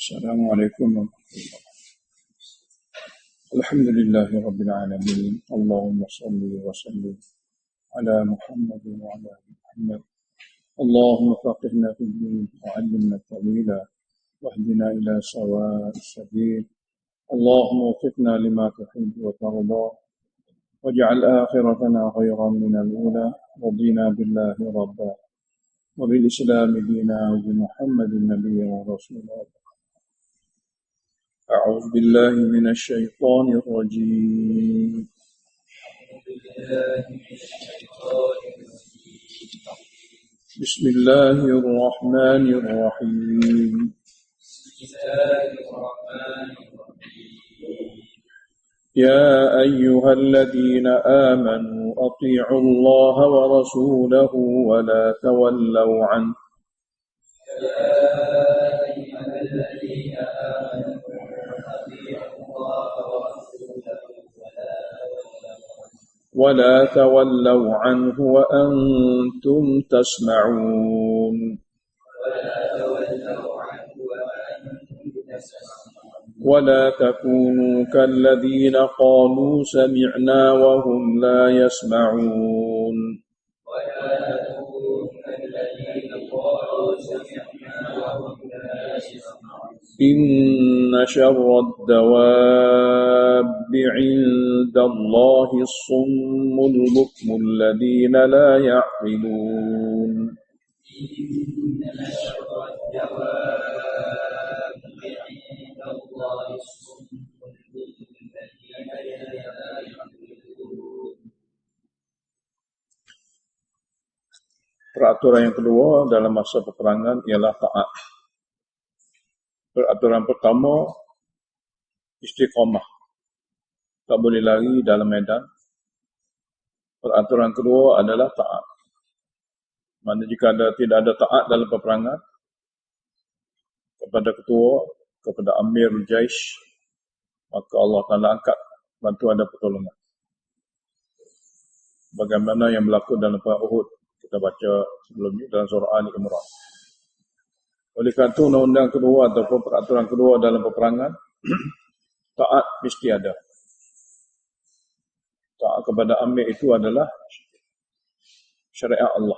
السلام عليكم ورحمة الله. الحمد لله رب العالمين. اللهم صل وسلم على محمد وعلى آل محمد. اللهم فقهنا في الدين وعلمنا التأويل واهدنا إلى سواء السبيل. اللهم وفقنا لما تحب وترضى واجعل آخرتنا خيرا من الأولى. رضينا بالله ربا وبالإسلام دينا وبمحمد نبيا ورسولا. أعوذ بالله من الشيطان الرجيم. بسم الله الرحمن الرحيم. يا أيها الذين آمنوا أطيعوا الله ورسوله ولا تولوا عنه. ولا تولوا عنه وأنتم تسمعون. ولا تكونوا كالذين قالوا سمعنا وهم لا يسمعون. إن شر الدواب عند الله الصم البكم الذين لا يعقلون. Peraturan yang kedua dalam masa peperangan ialah taat. Peraturan pertama, istiqamah. Tak boleh lari dalam medan. Peraturan kedua adalah taat. Mana jika tidak ada taat dalam peperangan, kepada ketua, kepada Amir Jaish, maka Allah Ta'ala angkat bantuan dan pertolongan. Bagaimana yang berlaku dalam perang Uhud, kita baca sebelum ini dalam surah Ali Imran. Oleh kerana itu, undang-undang kedua ataupun peraturan kedua dalam peperangan, taat mesti ada. Taat kepada Amir itu adalah syariat Allah.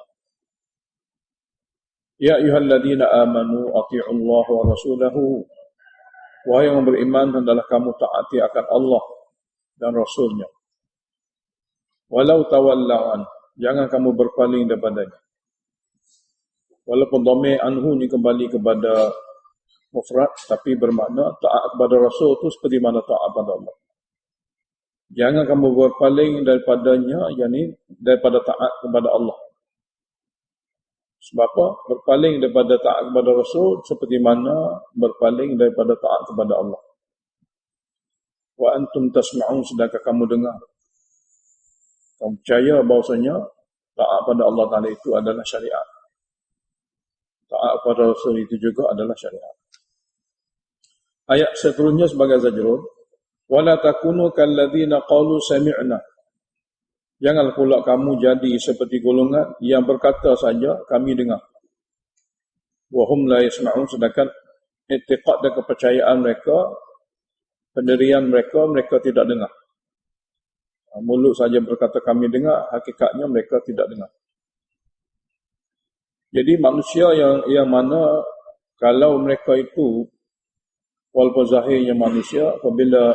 Ya ayyuhalladzina amanu ati'ullaha wa rasulahu. Wahai yang beriman, hendaklah kamu taati akan Allah dan Rasulnya. Walau tawallau, jangan kamu berpaling daripadanya. Walaupun dhamir anhu ni kembali kepada mufrad, tapi bermakna taat kepada Rasul itu seperti mana taat kepada Allah. Jangan kamu berpaling daripadanya, yakni daripada taat kepada Allah. Sebab apa? Berpaling daripada taat kepada Rasul seperti mana berpaling daripada taat kepada Allah. Wa antum tasma'un, sedangkan kamu dengar. Kamu percaya bahawasanya taat pada Allah Ta'ala itu adalah syariat. Taat kepada Rasul itu juga adalah syariat. Ayat seterusnya sebagai zajrun. Wala takunu kalladzina qalu sami'na. Janganlah pula kamu jadi seperti golongan yang berkata saja kami dengar. Wa hum la yasma'un, sedangkan i'tiqad dan kepercayaan mereka, pendirian mereka, mereka tidak dengar. Mulut saja berkata kami dengar, hakikatnya mereka tidak dengar. Jadi manusia yang mana kalau mereka itu walaupun zahirnya manusia, apabila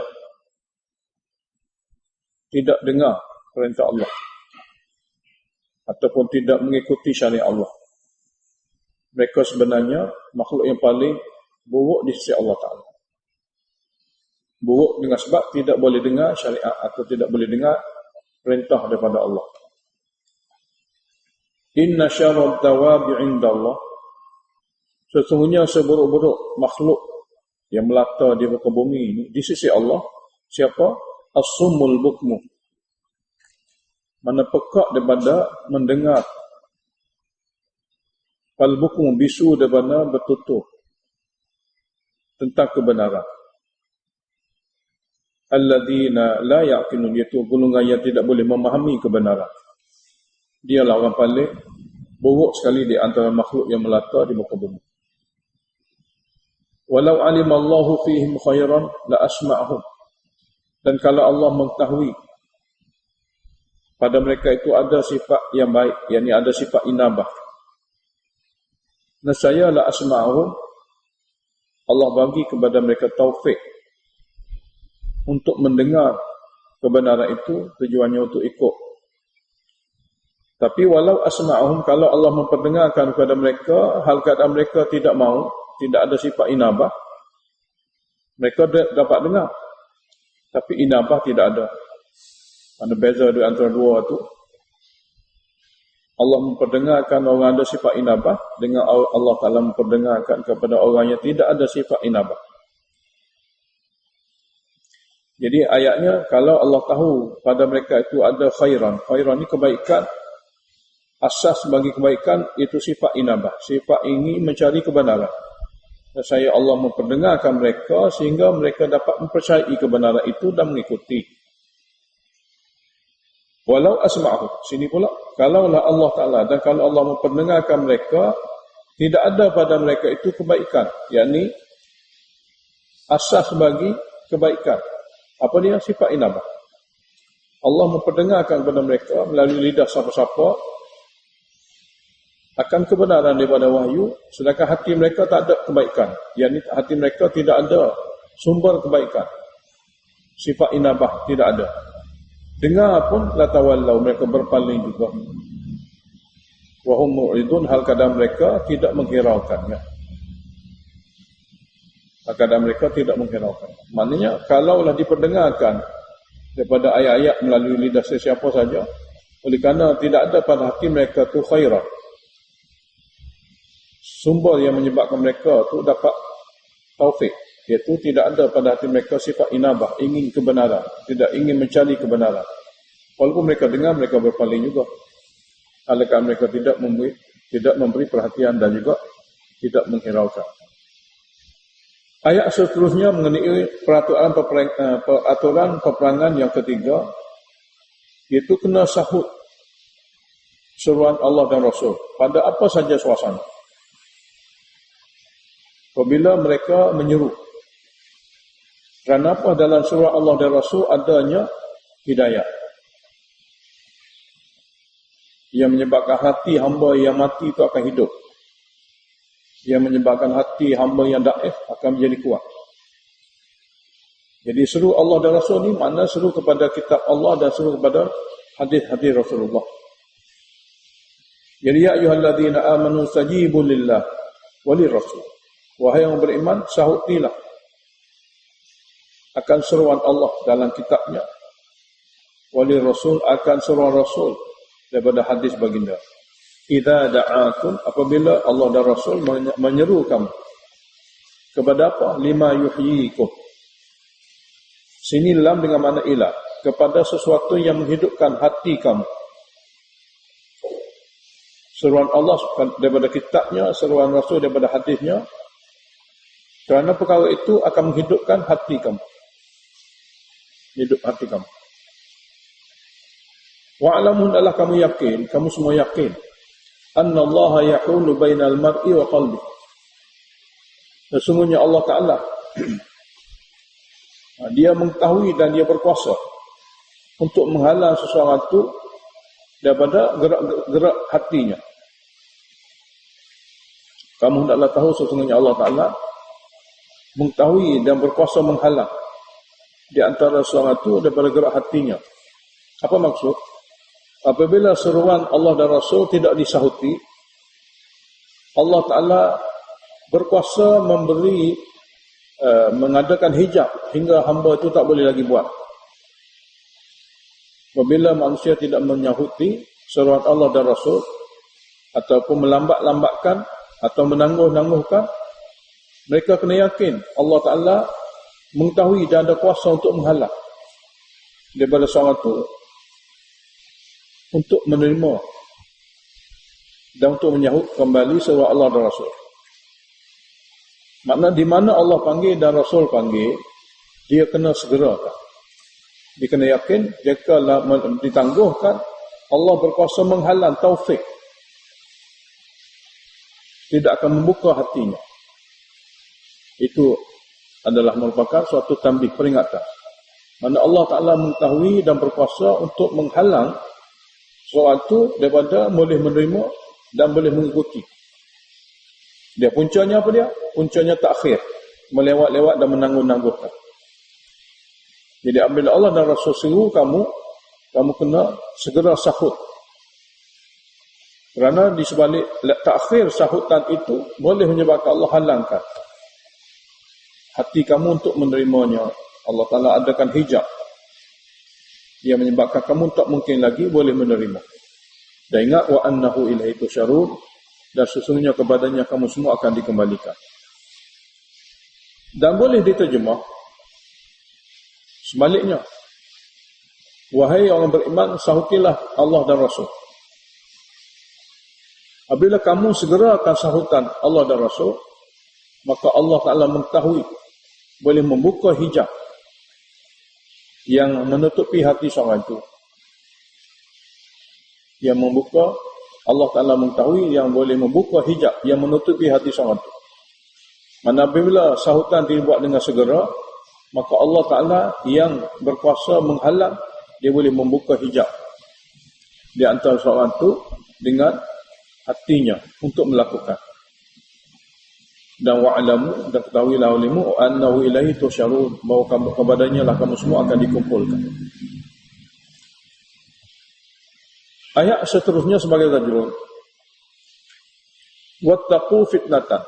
tidak dengar perintah Allah ataupun tidak mengikuti syariat Allah, mereka sebenarnya makhluk yang paling buruk di sisi Allah Ta'ala. Buruk dengan sebab tidak boleh dengar syariat atau tidak boleh dengar perintah daripada Allah. Inna syarrad dawabi indallah, sesungguhnya seburuk-buruk makhluk yang melata di muka bumi ini di sisi Allah, siapa? As-summul bukmu, mana pekak daripada mendengar. Al-bukmu, bisu daripada bertutur tentang kebenaran. Alladzina la ya'qilun, iaitu golongan yang tidak boleh memahami kebenaran. Dialah orang paling buruk sekali di antara makhluk yang melata di muka bumi. Walau alimallahu fihim khairan la asma'ahum. Dan kalau Allah mengetahui pada mereka itu ada sifat yang baik, yakni ada sifat inabah, nescaya la asma'ahum, Allah bagi kepada mereka taufik untuk mendengar kebenaran itu, tujuannya untuk ikut. Tapi walau asma'ahum, kalau Allah memperdengarkan kepada mereka hal keadaan mereka tidak mau, tidak ada sifat inabah, mereka dapat dengar tapi inabah tidak ada. Ada beza di antara dua itu. Allah memperdengarkan orang ada sifat inabah dengan Allah Ta'ala memperdengarkan kepada orang yang tidak ada sifat inabah. Jadi ayatnya, kalau Allah tahu pada mereka itu ada khairan. Khairan ini kebaikan. Asas bagi kebaikan itu sifat inabah. Sifat ingin mencari kebenaran. Dan saya Allah memperdengarkan mereka sehingga mereka dapat mempercayai kebenaran itu dan mengikuti. Walau asma'hu, sini pula, kalaulah Allah Ta'ala dan kalau Allah memperdengarkan mereka, tidak ada pada mereka itu kebaikan, yakni asas bagi kebaikan. Apa dia? Sifat inabah. Allah memperdengarkan kepada mereka melalui lidah siapa-siapa akan kebenaran daripada wahyu, sedangkan hati mereka tak ada kebaikan, yakni hati mereka tidak ada sumber kebaikan, sifat inabah tidak ada. Dengar pun la tawallau, mereka berpaling juga. Wa hum mu'ridun, hal keadaan mereka tidak menghiraukannya. Hal keadaan mereka tidak menghiraukan. Maknanya kalaulah diperdengarkan daripada ayat-ayat melalui lidah sesiapa saja, oleh kerana tidak ada pada hati mereka tu khairah, sumber yang menyebabkan mereka tu dapat taufik, iaitu tidak ada pada hati mereka sifat inabah, ingin kebenaran, tidak ingin mencari kebenaran. Walaupun mereka dengar, mereka berpaling juga. Alakah mereka tidak memberi perhatian dan juga tidak menghiraukan. Ayat seterusnya mengenai peraturan peperangan yang ketiga, iaitu kena sahut seruan Allah dan Rasul pada apa saja suasana. Apabila mereka menyeru. Kerana apa? Dalam surah Allah dan Rasul adanya hidayah yang menyebabkan hati hamba yang mati itu akan hidup, yang menyebabkan hati hamba yang daif akan menjadi kuat. Jadi seru Allah dan Rasul ni makna seru kepada kitab Allah dan seru kepada hadis-hadis Rasulullah. Jadi ya ayyuhalladzina amanu stajibu lillah walir rasul. Wahai yang beriman, sahutilah akan seruan Allah dalam kitabnya, wali Rasul akan seruan Rasul daripada hadis baginda. Idza da'akum, apabila Allah dan Rasul menyeru kamu kepada apa? Lima yuhyikum. Sini lam dengan makna ila, kepada sesuatu yang menghidupkan hati kamu. Seruan Allah daripada kitabnya, seruan Rasul daripada hadisnya. Kerana perkara itu akan menghidupkan hati kamu. Hidup hati kamu. Wa'alamun adalah kamu yakin, kamu semua yakin. Anna Allah yahulu bainal mar'i wa qalbi. Sesungguhnya Allah Ta'ala Dia mengetahui dan Dia berkuasa untuk menghalang seseorang itu daripada gerak-gerak hatinya. Kamu hendaklah tahu sesungguhnya Allah Ta'ala mengetahui dan berkuasa menghalang di antara seorang itu daripada gerak hatinya. Apa maksud? Apabila seruan Allah dan Rasul tidak disahuti, Allah Ta'ala berkuasa mengadakan hijab hingga hamba itu tak boleh lagi buat. Apabila manusia tidak menyahuti seruan Allah dan Rasul, ataupun melambat-lambatkan atau menangguh-nangguhkan, mereka kena yakin Allah Ta'ala mengetahui dan ada kuasa untuk menghalang daripada seorang itu untuk menerima dan untuk menyahut kembali seruan Allah dan Rasul. Makna di mana Allah panggil dan Rasul panggil, dia kena segerakan. Dia kena yakin, jika ditangguhkan, Allah berkuasa menghalang taufik. Tidak akan membuka hatinya. Itu adalah merupakan suatu tambih peringatan. Mana Allah Ta'ala mengetahui dan berkuasa untuk menghalang sesuatu daripada boleh menerima dan boleh mengikuti. Dia puncanya apa dia? Puncanya takhir, melewat-lewat dan menangguh-nangguhkan. Jadi apabila Allah dan Rasul seru kamu kena segera sahut. Kerana di sebalik takhir sahutan itu boleh menyebabkan Allah halangkan hati kamu untuk menerimanya. Allah Ta'ala adakan hijab yang menyebabkan kamu tak mungkin lagi boleh menerima. Dan ingat, wa annahu ilaihi tusyarun, dan sesungguhnya kepadanya kamu semua akan dikembalikan. Dan boleh diterjemah sebaliknya, wahai orang beriman, sahutilah Allah dan Rasul. Apabila kamu segera akan sahutan Allah dan Rasul, maka Allah Ta'ala mengetahui, boleh membuka hijab yang menutupi hati seorang itu. Yang membuka, Allah Ta'ala mengetahui yang boleh membuka hijab yang menutupi hati seorang itu. Mana apabila sahutan dibuat dengan segera, maka Allah Ta'ala yang berkuasa menghalang, dia boleh membuka hijab di antara seorang itu dengan hatinya untuk melakukan. Dan wa'alamu, dan ketahuilah olehmu, annahu ilaihi tusyarun, bahawa kepadanya lah kamu semua akan dikumpulkan. Ayat seterusnya sebagai tajrun. Wattaqu fitnatan,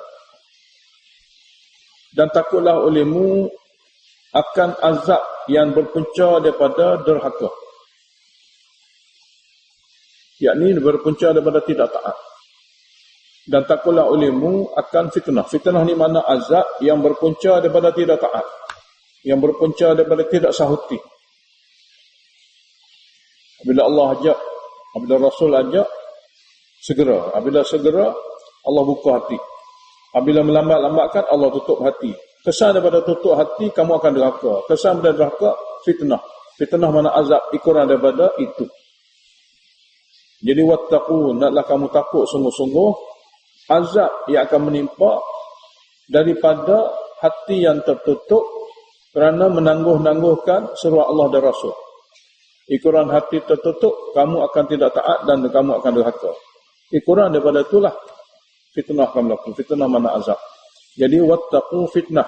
dan takutlah olehmu akan azab yang berpunca daripada derhaka, yakni berpunca daripada tidak taat. Dan takutlah olehmu akan fitnah. Fitnah ni mana? Azab yang berpunca daripada tidak taat, yang berpunca daripada tidak sahuti. Apabila Allah ajak, apabila Rasul ajak, segera. Apabila segera, Allah buka hati. Apabila melambat-lambatkan, Allah tutup hati. Kesan daripada tutup hati, kamu akan derhaka. Kesan daripada derhaka, fitnah. Fitnah mana? Azab, ikuran daripada itu. Jadi wattaqu, naklah kamu takut sungguh-sungguh azab yang akan menimpa daripada hati yang tertutup kerana menangguh-nangguhkan seruan Allah dan Rasul. Ikuran hati tertutup, kamu akan tidak taat dan kamu akan derhaka. Ikuran daripada itulah fitnah akan berlaku. Fitnah mana? Azab. Jadi wattaqu fitnah,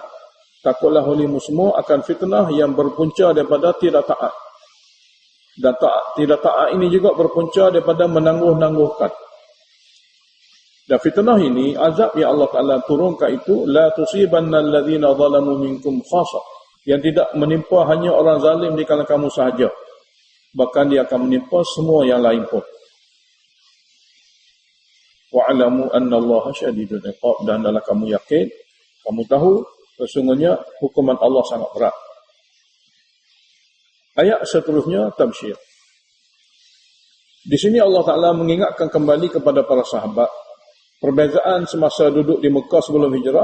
takutlah olehmu semua akan fitnah yang berpunca daripada tidak taat. Dan tidak taat ini juga berpunca daripada menangguh-nangguhkan. Dan fitnah ini, azab yang Allah Ta'ala turunkan itu, la tusibanna alladhina zalamu minkum khasa, yang tidak menimpa hanya orang zalim di kalangan kamu sahaja, bahkan dia akan menimpa semua yang lain pun. Wa'alamu anna Allah syadidul iqab, dan adalah kamu yakin, kamu tahu, sesungguhnya hukuman Allah sangat berat. Ayat seterusnya, tabsyir. Di sini Allah Ta'ala mengingatkan kembali kepada para sahabat perbezaan semasa duduk di Mekah sebelum hijrah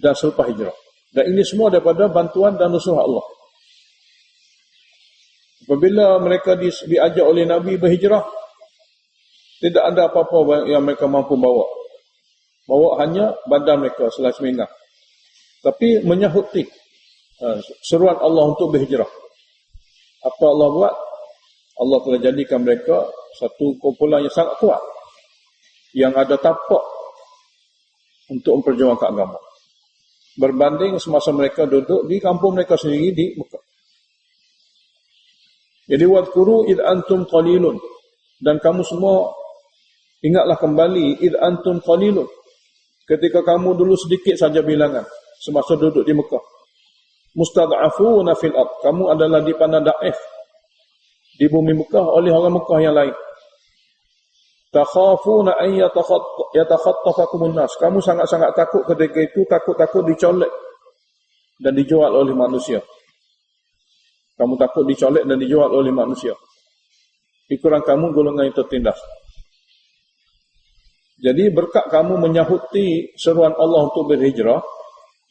dan selepas hijrah. Dan ini semua daripada bantuan dan nusrah Allah. Apabila mereka diajak oleh Nabi berhijrah, tidak ada apa-apa yang mereka mampu bawa. Bawa hanya badan mereka selai seminggu. Tapi menyahuti seruan Allah untuk berhijrah. Apa Allah buat? Allah telah jadikan mereka satu kumpulan yang sangat kuat, yang ada tapak untuk memperjuangkan agama, berbanding semasa mereka duduk di kampung mereka sendiri di Mekah. Jadi wadhkuru id antum qalilun, dan kamu semua ingatlah kembali id antum qalilun, ketika kamu dulu sedikit saja bilangan semasa duduk di Mekah. Mustad'afuna fil ard, kamu adalah dipandang daif di bumi Mekah oleh orang Mekah yang lain. Takhafuna an yatakhattafakumun nas, kamu sangat-sangat takut ketika itu, takut dicolek dan dijual oleh manusia. Kamu takut dicolek dan dijual oleh manusia. Pikiran kamu golongan yang tertindas. Jadi berkat kamu menyahuti seruan Allah untuk berhijrah,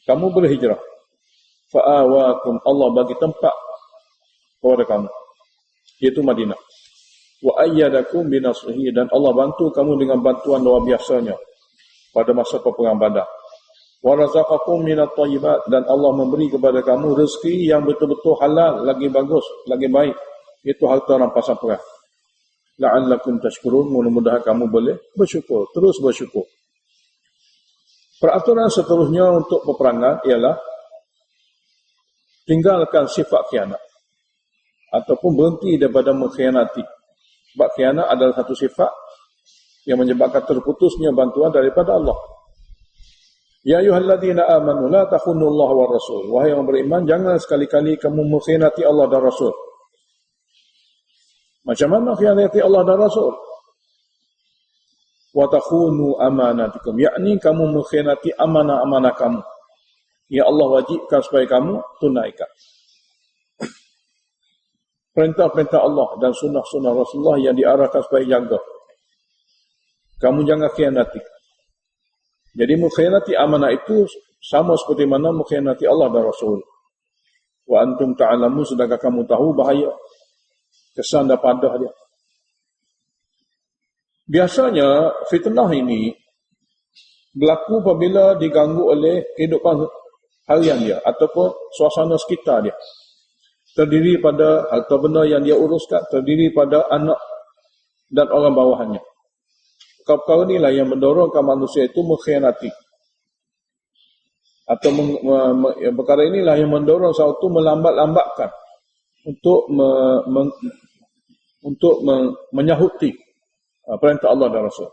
kamu berhijrah. Fa'awakum, Allah bagi tempat kepada kamu, iaitu Madinah. Wa ayyadakum binasrihi, dan Allah bantu kamu dengan bantuan luar biasanya pada masa peperangan Badar. Wa razaqakum minat thayyibat, dan Allah memberi kepada kamu rezeki yang betul-betul halal, lagi bagus, lagi baik. Itu harta rampasan perang. La'allakum tashkurun, mudah-mudahan kamu boleh bersyukur, terus bersyukur. Peraturan seterusnya untuk peperangan ialah tinggalkan sifat khianat ataupun berhenti daripada mengkhianati. Sebab khianat adalah satu sifat yang menyebabkan terputusnya bantuan daripada Allah. Ya ayyuhalladzina amanu la takhunullaha war rasul. Wahai yang beriman, jangan sekali-kali kamu mengkhianati Allah dan Rasul. Macam mana khianati Allah dan Rasul? Wa takhunu amanatikum, yakni kamu mengkhianati amanah-amanah kamu yang Allah wajibkan supaya kamu tunaikan. Perintah-perintah Allah dan sunnah-sunnah Rasulullah yang diarahkan supaya jaga. Kamu jangan khianati. Jadi mengkhianati amanah itu sama seperti mana mengkhianati Allah dan Rasul. Wa antum ta'lamun, sedangkan kamu tahu bahaya kesan dan padah dia. Biasanya fitnah ini berlaku apabila diganggu oleh kehidupan harian dia ataupun suasana sekitar dia. Terdiri pada harta benda yang dia uruskan, terdiri pada anak dan orang bawahannya. Perkara inilah yang mendorongkan manusia itu mengkhianati. Atau perkara inilah yang mendorong sesuatu melambat-lambatkan untuk menyahuti perintah Allah dan Rasul.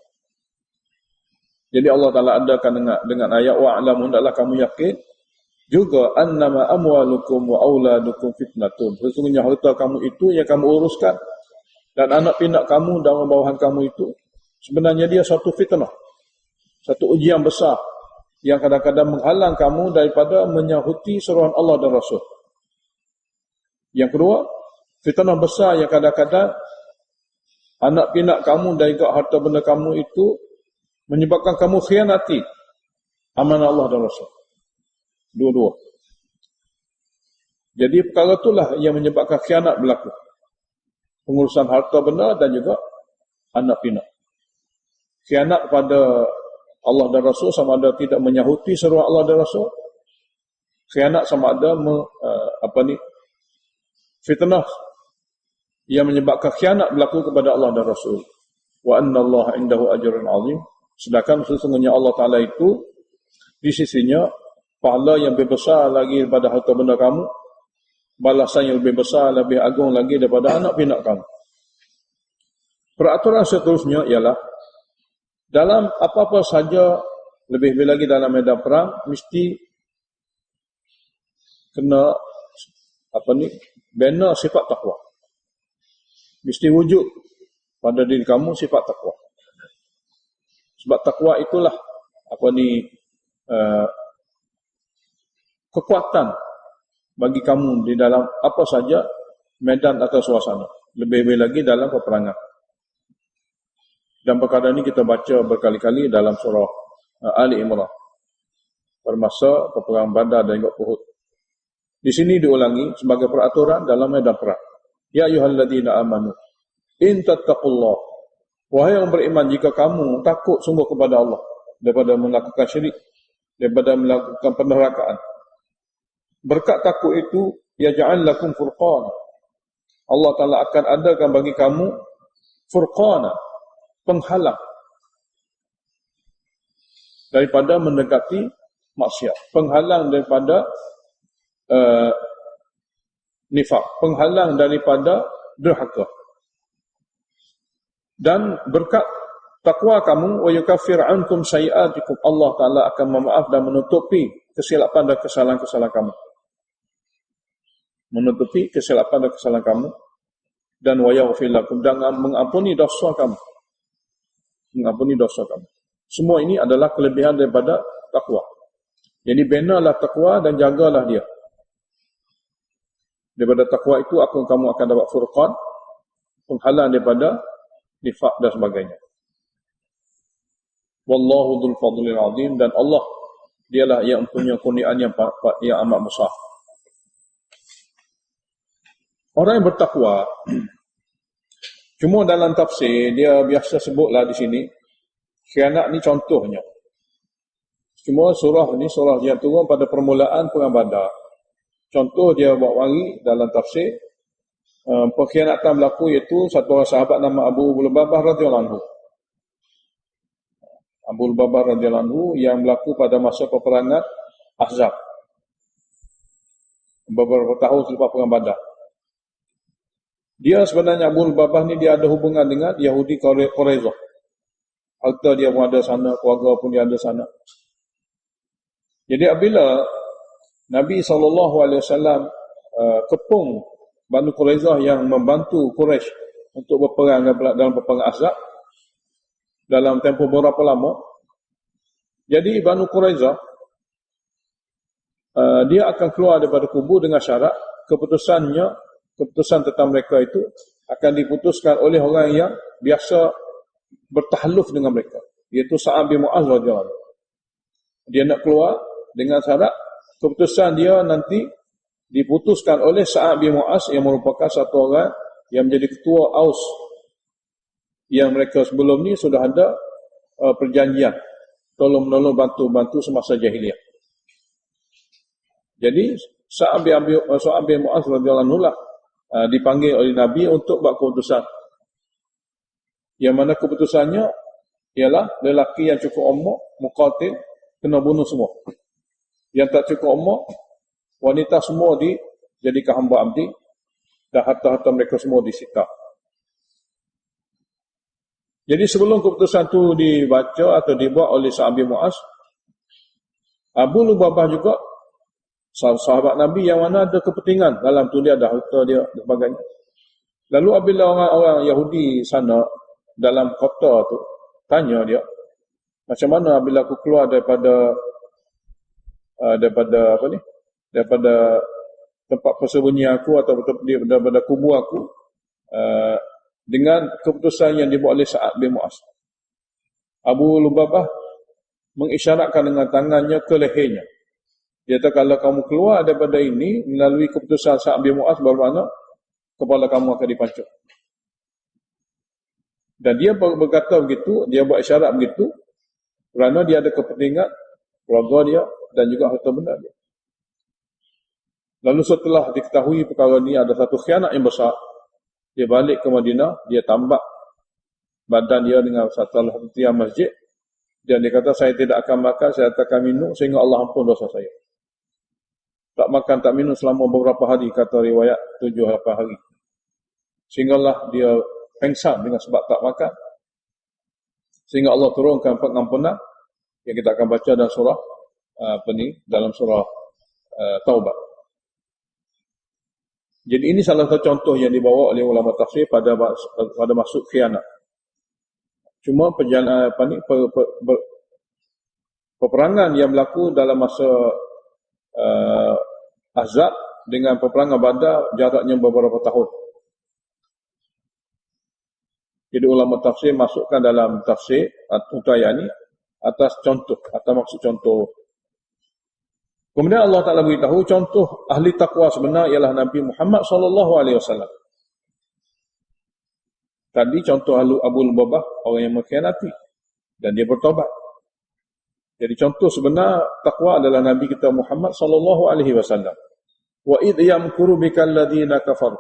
Jadi Allah Ta'ala adakan dengan ayat wa'lamu, hendaklah kamu yakin juga annama amwalukum wa auladukum fitnatun. Sesungguhnya harta kamu itu yang kamu uruskan dan anak pinak kamu dan orang bawahan kamu itu sebenarnya dia satu fitnah, satu ujian besar yang kadang-kadang menghalang kamu daripada menyahuti seruan Allah dan Rasul. Yang kedua, fitnah besar yang kadang-kadang anak pinak kamu dan juga harta benda kamu itu menyebabkan kamu khianati amanah Allah dan Rasul. Dua-dua. Jadi perkara itulah yang menyebabkan khianat berlaku. Pengurusan harta benda dan juga anak pinak. Khianat kepada Allah dan Rasul sama ada tidak menyahuti seruan Allah dan Rasul. Khianat sama ada fitnah yang menyebabkan khianat berlaku kepada Allah dan Rasul. Wa anna Allah indahu ajrun azim. Sedangkan sesungguhnya Allah Ta'ala itu di sisinya pahala yang lebih besar lagi daripada harta benda kamu, balasan yang lebih besar, lebih agung lagi daripada anak pinak kamu. Peraturan seterusnya ialah dalam apa-apa saja, lebih-lebih lagi dalam medan perang, mesti kena bina sifat takwa. Mesti wujud pada diri kamu sifat takwa. Sebab takwa itulah kekuatan bagi kamu di dalam apa saja medan atau suasana. Lebih-lebih lagi dalam peperangan. Dan perkara ini kita baca berkali-kali dalam surah Ali Imran. Bermasa peperangan Badar dan juga Uhud. Di sini diulangi sebagai peraturan dalam medan perang. Ya ayyuhalladzina amanu in tattaqullah. Wahai yang beriman, jika kamu takut sungguh kepada Allah daripada melakukan syirik, daripada melakukan penerakaan. Berkat takut itu yaj'al lakum furqana. Allah Ta'ala akan adakan bagi kamu furqana, penghalang daripada mendekati maksiat, penghalang daripada nifaq, penghalang daripada durhaka. Dan berkat takwa kamu wa yukaffir ankum sayiatikum, Allah Ta'ala akan memaaf dan menutupi kesilapan dan kesalahan-kesalahan kamu. Menutupi kesilapan dan kesalahan kamu. Dan wa yaghfir lakum, dan mengampuni dosa kamu. Mengampuni dosa kamu. Semua ini adalah kelebihan daripada takwa. Jadi benalah takwa dan jagalah dia. Daripada takwa itu kamu akan dapat furqan, penghalang daripada nifaq dan sebagainya. Wallahu dzul fadlil azim, dan Allah dialah yang punya kurniaan yang amat besar. Orang yang bertakwa, cuma dalam tafsir dia biasa sebutlah di sini, khianat ni contohnya. Cuma surah ni surah yang turun pada permulaan perang Badar. Contoh dia bawa mari dalam tafsir, pengkhianatan berlaku iaitu satu orang sahabat nama Abu Lubabah radhiyallahu anhu. Abu Lubabah radhiyallahu anhu yang berlaku pada masa peperangan Ahzab. Beberapa tahun selepas perang Badar. Dia sebenarnya Abu Lubabah ni dia ada hubungan dengan Yahudi Quraizah. Harta dia pun ada sana, keluarga pun dia ada sana. Jadi apabila Nabi SAW kepung Banu Quraizah yang membantu Quraisy untuk berperang dalam peperangan Ahzab dalam tempoh berapa lama. Jadi Banu Quraizah dia akan keluar daripada kubu dengan syarat keputusan tentang mereka itu akan diputuskan oleh orang yang biasa bertahluf dengan mereka, iaitu Sa'ad bin Mu'az radhiyallahu anhu. Dia nak keluar dengan syarat keputusan dia nanti diputuskan oleh Sa'ad bin Mu'az yang merupakan satu orang yang menjadi ketua Aus, yang mereka sebelum ni sudah ada perjanjian tolong-menolong, bantu-bantu semasa jahiliah. Jadi Sa'ad bin Mu'az radhiyallahu anhu dipanggil oleh Nabi untuk buat keputusan. Yang mana keputusannya ialah lelaki yang cukup umur, muqatil, kena bunuh semua. Yang tak cukup umur, wanita semua dijadikan hamba abdi dan harta-harta mereka semua disita. Jadi sebelum keputusan itu dibaca atau dibuat oleh Sa'ad bin Mu'az, Abu Lubabah juga sahabat Nabi yang mana ada kepentingan dalam tu, dia ada harta dia dan sebagainya. Lalu apabila orang-orang Yahudi sana dalam kota tu tanya dia, macam mana apabila aku keluar daripada tempat persembunyian aku atau daripada kubu aku dengan keputusan yang dibuat oleh Sa'ad bin Mu'az. Abu Lubabah mengisyaratkan dengan tangannya ke lehernya. Dia kata kalau kamu keluar daripada ini melalui keputusan Sa'ad bin Mu'az, bermakna kepala kamu akan dipancung. Dan dia berkata begitu, dia buat isyarat begitu kerana dia ada kepentingan keluarga dia dan juga harta benda dia. Lalu setelah diketahui perkara ini ada satu khianat yang besar, dia balik ke Madinah, dia tambak badan dia dengan satu tiang masjid, dan dia kata saya tidak akan makan, saya tak akan minum sehingga Allah ampun dosa saya. Tak makan, tak minum selama beberapa hari, kata riwayat 7-8 hari. Sehinggalah dia pengsan dengan sebab tak makan. Sehingga Allah turunkan pengampunan yang kita akan baca dalam surah dalam surah Taubah. Jadi ini salah satu contoh yang dibawa oleh ulama tafsir pada maksud khianat. Cuma peperangan yang berlaku dalam masa Ahzab dengan peperangan Badar jaraknya beberapa tahun. Jadi ulama tafsir masukkan dalam tafsir untuk ayat ini atas contoh atau maksud contoh. Kemudian Allah Ta'ala beritahu contoh ahli taqwa sebenar ialah Nabi Muhammad SAW. Tadi contoh Abu Lubabah, orang yang mengkhianati dan dia bertobat. Jadi contoh sebenar takwa adalah Nabi kita Muhammad SAW. Wa idh yamkuru bikal ladzina kafaru.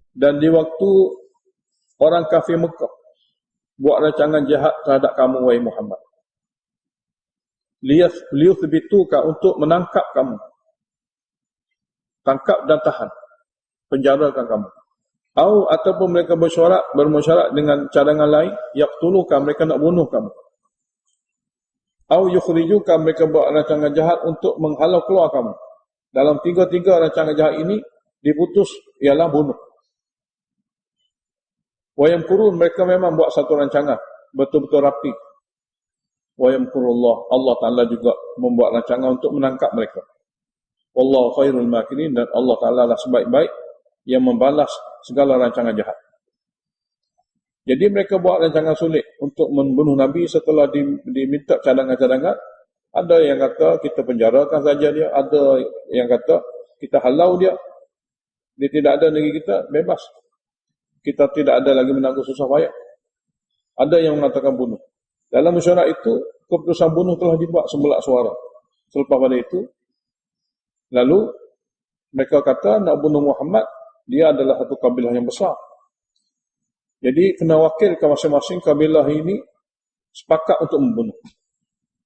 Dan di waktu orang kafir Mekah buat rancangan jahat terhadap kamu wahai Muhammad. Liyuthbituka, untuk menangkap kamu. Tangkap dan tahan. Penjarakan kamu. Ataupun mereka bermusyarat dengan cadangan lain, yaqtuluka, mereka nak bunuh kamu. Yukhrijuka, mereka buat rancangan jahat untuk menghalau keluar kamu. Dalam tiga-tiga rancangan jahat ini diputus ialah bunuh. Wa yamkurun, mereka memang buat satu rancangan betul-betul rapi. Wa yamkurullah, Allah Ta'ala juga membuat rancangan untuk menangkap mereka. Wallahu khairul makirin, dan Allah Ta'ala lah sebaik-baik yang membalas segala rancangan jahat. Jadi mereka buat rancangan sulit untuk membunuh Nabi setelah diminta cadangan-cadangan. Ada yang kata kita penjarakan saja dia, ada yang kata kita halau dia. Dia tidak ada negeri kita, bebas. Kita tidak ada lagi menanggung susah payah. Ada yang mengatakan bunuh. Dalam mesyuarat itu, keputusan bunuh telah dibuat sebelak suara. Selepas pada itu, lalu mereka kata nak bunuh Muhammad, dia adalah satu kabilah yang besar. Jadi kena wakilkan masing-masing kabilah ini sepakat untuk membunuh.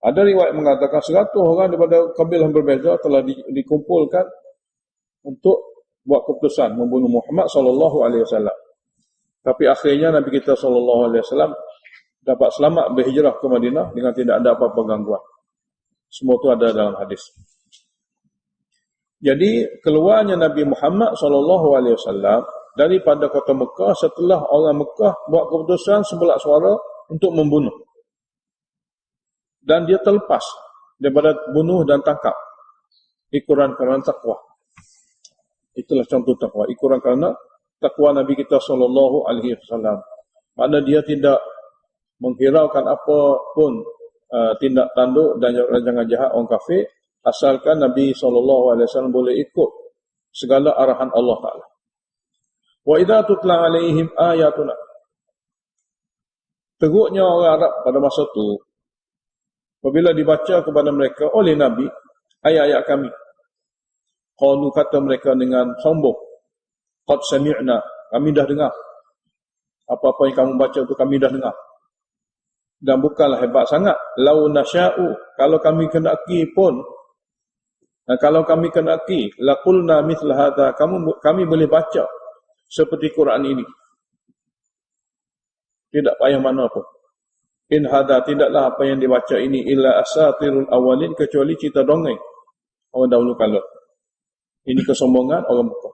Ada riwayat mengatakan 100 orang daripada kabilah yang berbeza telah dikumpulkan untuk buat keputusan membunuh Muhammad SAW. Tapi akhirnya Nabi kita SAW dapat selamat berhijrah ke Madinah dengan tidak ada apa-apa gangguan. Semua itu ada dalam hadis. Jadi keluarnya Nabi Muhammad SAW daripada kota Mekah setelah orang Mekah buat keputusan sebelak suara untuk membunuh. Dan dia terlepas daripada bunuh dan tangkap. Ikuran kerana takwa. Itulah contoh takwa. Ikuran kerana takwa Nabi kita SAW. Maknanya dia tidak menghiraukan apa pun tindak tanduk dan rancangan jahat orang kafir, asalkan Nabi SAW boleh ikut segala arahan Allah Ta'ala. Wa idza tutla alaihim ayatuna. Teruknya orang Arab pada masa itu, apabila dibaca kepada mereka oleh Nabi ayat-ayat kami, qalu, kata mereka dengan sombong, qad sami'na, kami dah dengar. Apa-apa yang kamu baca itu kami dah dengar. Dan bukanlah hebat sangat. Lau nasya'u, kalau kami kendaki pun, kalau kami kendaki, laqulna mithla hadha, kami boleh baca seperti Quran ini. Tidak payah mana pun. In hadha, tidaklah apa yang dibaca ini illa asatirul awalin, kecuali cerita dongeng orang dahulu kala. Ini kesombongan orang Mekah.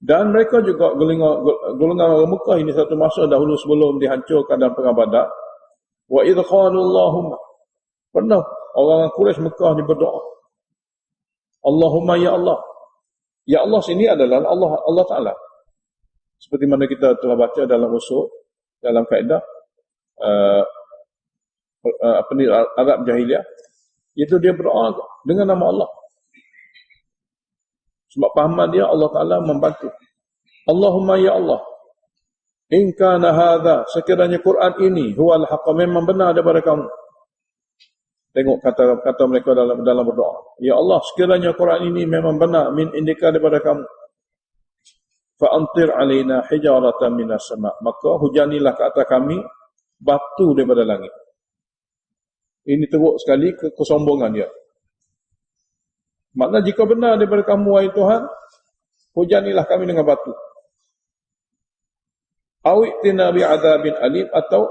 Dan mereka juga golongan orang Mekah ini satu masa dahulu sebelum dihancurkan dalam perang Badar. Wa idh qalu Allahumma, pernah orang Quraisy Mekah ni berdoa, Allahumma ya Allah. Ya Allah sini adalah Allah Ta'ala. Seperti mana kita telah baca dalam usul, dalam kaedah Arab Jahiliyah, iaitu dia berdoa dengan nama Allah. Sebab pahaman dia Allah Ta'ala membantu. Allahumma ya Allah, in kana hadha, sekiranya Quran ini huwal haqqa, memang benar daripada kamu. Tengok kata mereka dalam berdoa. Ya Allah, sekiranya Quran ini memang benar min indika daripada kamu, fa amtir alaina hijaratan minas sama', maka hujanilah ke atas kami batu daripada langit. Ini teruk sekali kesombongan dia. Maknanya jika benar daripada kamu wahai Tuhan, hujanilah kami dengan batu. Awi'tina bi'adzabin alim, atau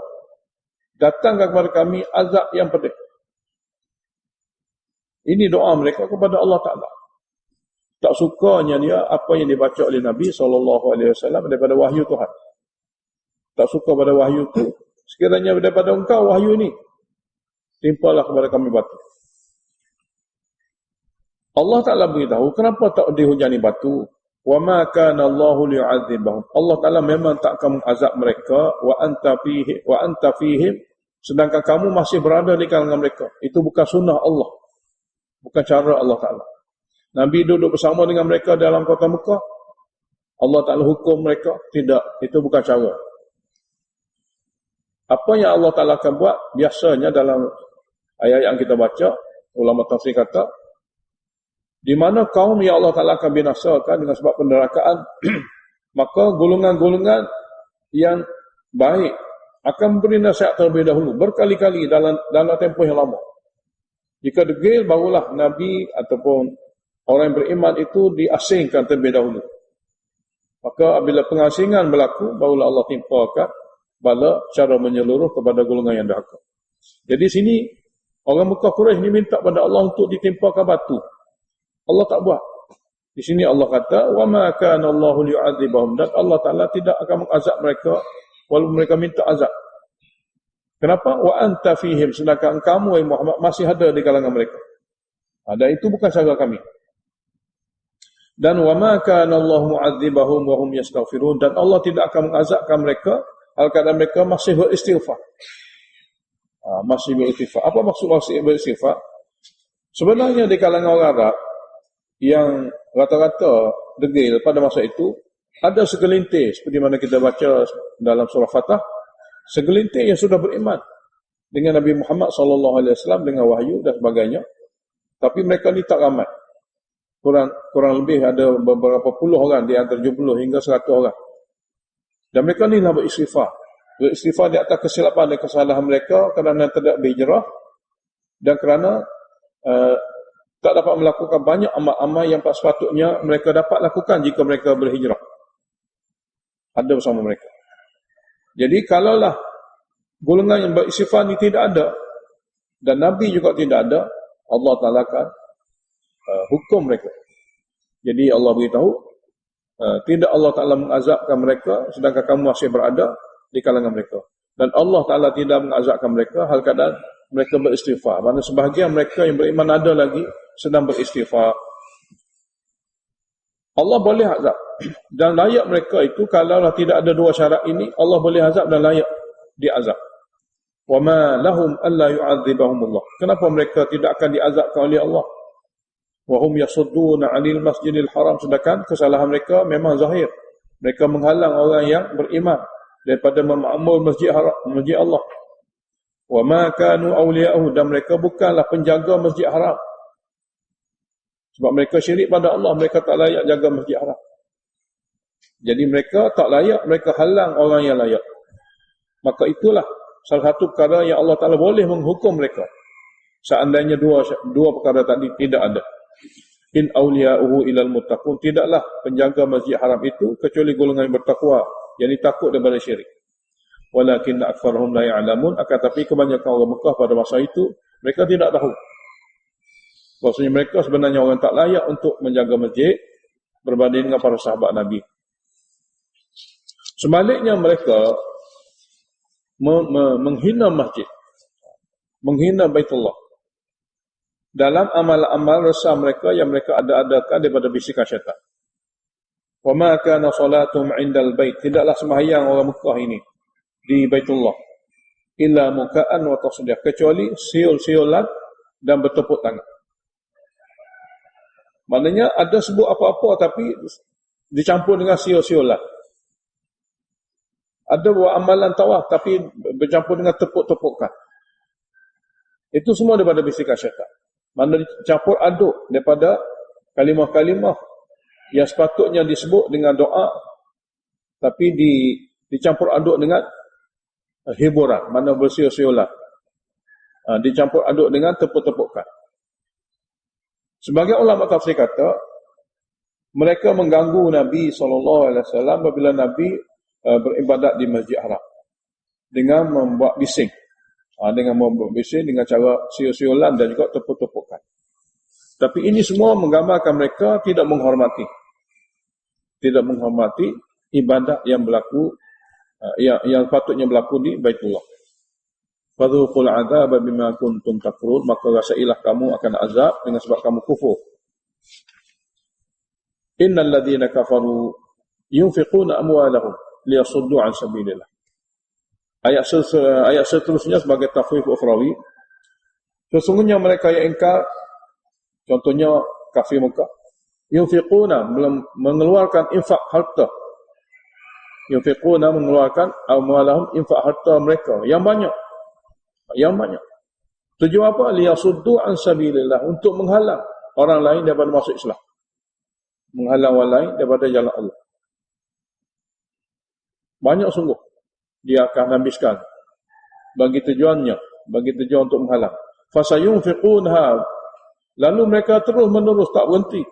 datangkan kepada kami azab yang pedih. Ini doa mereka kepada Allah Ta'ala. Tak sukanya dia apa yang dibaca oleh Nabi SAW daripada wahyu Tuhan. Tak suka pada wahyu itu. Sekiranya daripada engkau wahyu ini, timpalah kepada kami batu. Allah Ta'ala beritahu kenapa tak dihujani batu. Wa ma kana Allahu li'adzibahum. Allah Ta'ala memang tak akan mengazab mereka wa anta fihim, sedangkan kamu masih berada di kalangan mereka. Itu bukan sunnah Allah. Bukan cara Allah Ta'ala. Nabi duduk bersama dengan mereka dalam kota Mekah. Allah Ta'ala hukum mereka. Tidak. Itu bukan cara. Apa yang Allah Ta'ala akan buat, biasanya dalam ayat yang kita baca, ulama tafsir kata, di mana kaum yang Allah Ta'ala akan binasakan dengan sebab penderakaan, maka golongan-golongan yang baik akan memberi nasihat terlebih dahulu, berkali-kali dalam tempoh yang lama. Jika degil, barulah Nabi ataupun orang yang beriman itu diasingkan terlebih dahulu. Maka apabila pengasingan berlaku, barulah Allah timpakan bala cara menyeluruh kepada golongan yang derhaka. Jadi sini, orang Mekah Quraisy diminta pada Allah untuk ditimpakan batu. Allah tak buat. Di sini Allah kata, wa ma kana Allahu li'adzibahum, dan Allah Ta'ala tidak akan mengazab mereka walaupun mereka minta azab. Kenapa? Wa anta fihim, sedangkan kamu wahai Muhammad masih ada di kalangan mereka. Dan itu bukan cara kami. Dan wa ma kana Allahu mu'adzibahum wa hum yastaghfirun, dan Allah tidak akan mengazabkan mereka hal keadaan mereka masih beristighfar. Masih beristighfar. Apa maksud masih beristighfar? Sebenarnya di kalangan orang Arab yang rata-rata degil pada masa itu, ada segelintir seperti mana kita baca dalam surah Fatah, Segelintir yang sudah beriman dengan Nabi Muhammad SAW, dengan wahyu dan sebagainya. Tapi mereka ni tak ramai. Kurang lebih ada beberapa puluh orang, di antara 70 hingga 100 orang. Dan mereka ni lah beristighfar. Beristighfar di atas kesilapan dan kesalahan mereka kerana tidak berhijrah dan kerana tak dapat melakukan banyak amal-amal yang sepatutnya mereka dapat lakukan jika mereka berhijrah. Ada bersama mereka. Jadi kalaulah golongan yang beristighfar ni tidak ada dan Nabi juga tidak ada, Allah Ta'ala akan hukum mereka. Jadi Allah beritahu, tidak Allah Ta'ala mengazabkan mereka sedangkan kamu masih berada di kalangan mereka. Dan Allah Ta'ala tidak mengazabkan mereka hal keadaan mereka beristighfar. Maksudnya sebahagian mereka yang beriman ada lagi sedang beristighfar. Allah boleh azab. Dan layak mereka itu, kalaulah tidak ada dua syarat ini, Allah boleh azab dan layak diazab. وَمَا لَهُمْ أَلَّا يُعَذِّبَهُمُ اللَّهُ. Kenapa mereka tidak akan diazabkan oleh Allah? وَهُمْ يَصُدُّونَ عَنِ الْمَسْجِدِ الْحَرَامِ. Sedangkan kesalahan mereka memang zahir. Mereka menghalang orang yang beriman daripada memakmur masjid Allah. وَمَا كَانُوا أَوْلِيَاءَهُ. Dan mereka bukanlah penjaga masjid haram. Sebab mereka syirik pada Allah, mereka tak layak jaga masjid haram. Jadi mereka tak layak, mereka halang orang yang layak. Maka itulah salah satu perkara yang Allah Ta'ala boleh menghukum mereka. Seandainya dua perkara tadi tidak ada. In awliya'uhu ilal muttaqun. Tidaklah penjaga masjid haram itu kecuali golongan yang bertakwa, yang takut daripada syirik. Walakin aktsarahum la ya'lamun. Akan tapi kebanyakan orang Mekah pada masa itu mereka tidak tahu. Maksudnya mereka sebenarnya orang tak layak untuk menjaga masjid berbanding dengan para sahabat Nabi. Sebaliknya mereka menghina masjid, menghina Baitullah. Dalam amal-amal resah mereka yang mereka ada-adakan daripada bisikan syaitan. Wa ma kana salatuhum 'indal bait. Tidaklah sembahyang orang Mekah ini di Baitullah illa muka'an wa tasdiyah, kecuali siul-siulan dan bertepuk tangan. Maknanya ada sebut apa-apa tapi dicampur dengan siul-siulan. Ada buat amalan tawaf tapi bercampur dengan tepuk-tepukan. Itu semua daripada bisikan syaitan. Mana dicampur aduk daripada kalimah-kalimah yang sepatutnya disebut dengan doa, tapi dicampur aduk dengan hiburan, mana bersiul-siulan. Dicampur aduk dengan tepuk-tepukan. Sebagai ulama tafsir kata, mereka mengganggu Nabi SAW apabila Nabi beribadat di Masjid Haram dengan membuat bising. Dengan membuat bising dengan cara siul-siulan dan juga tepuk-tepukan. Tapi ini semua menggambarkan mereka tidak menghormati ibadat yang berlaku yang patutnya berlaku di Baitullah. Fadhuqul 'adzaba bima kuntum takfurun. Maka rasailah kamu akan azab dengan sebab kamu kufur. Innal ladzina kafaru yunfiquna amwalahum liyasuddu 'an sabilillah. Ayat seterusnya sebagai takhwif ukhrawi. Sesungguhnya mereka yang ingkar, contohnya kafir Mekah, yunfiquna, mengeluarkan infak harta. Yunfiquna, mengeluarkan amwalahum, infak harta mereka yang banyak. Tujuan apa? Liyasuddu 'an sabilillah, untuk menghalang orang lain daripada masuk Islam. Menghalang orang lain daripada jalan Allah. Banyak sungguh dia akan habiskan bagi tujuan untuk menghalang. Fasayunfiqunha, lalu mereka terus menerus tak berhenti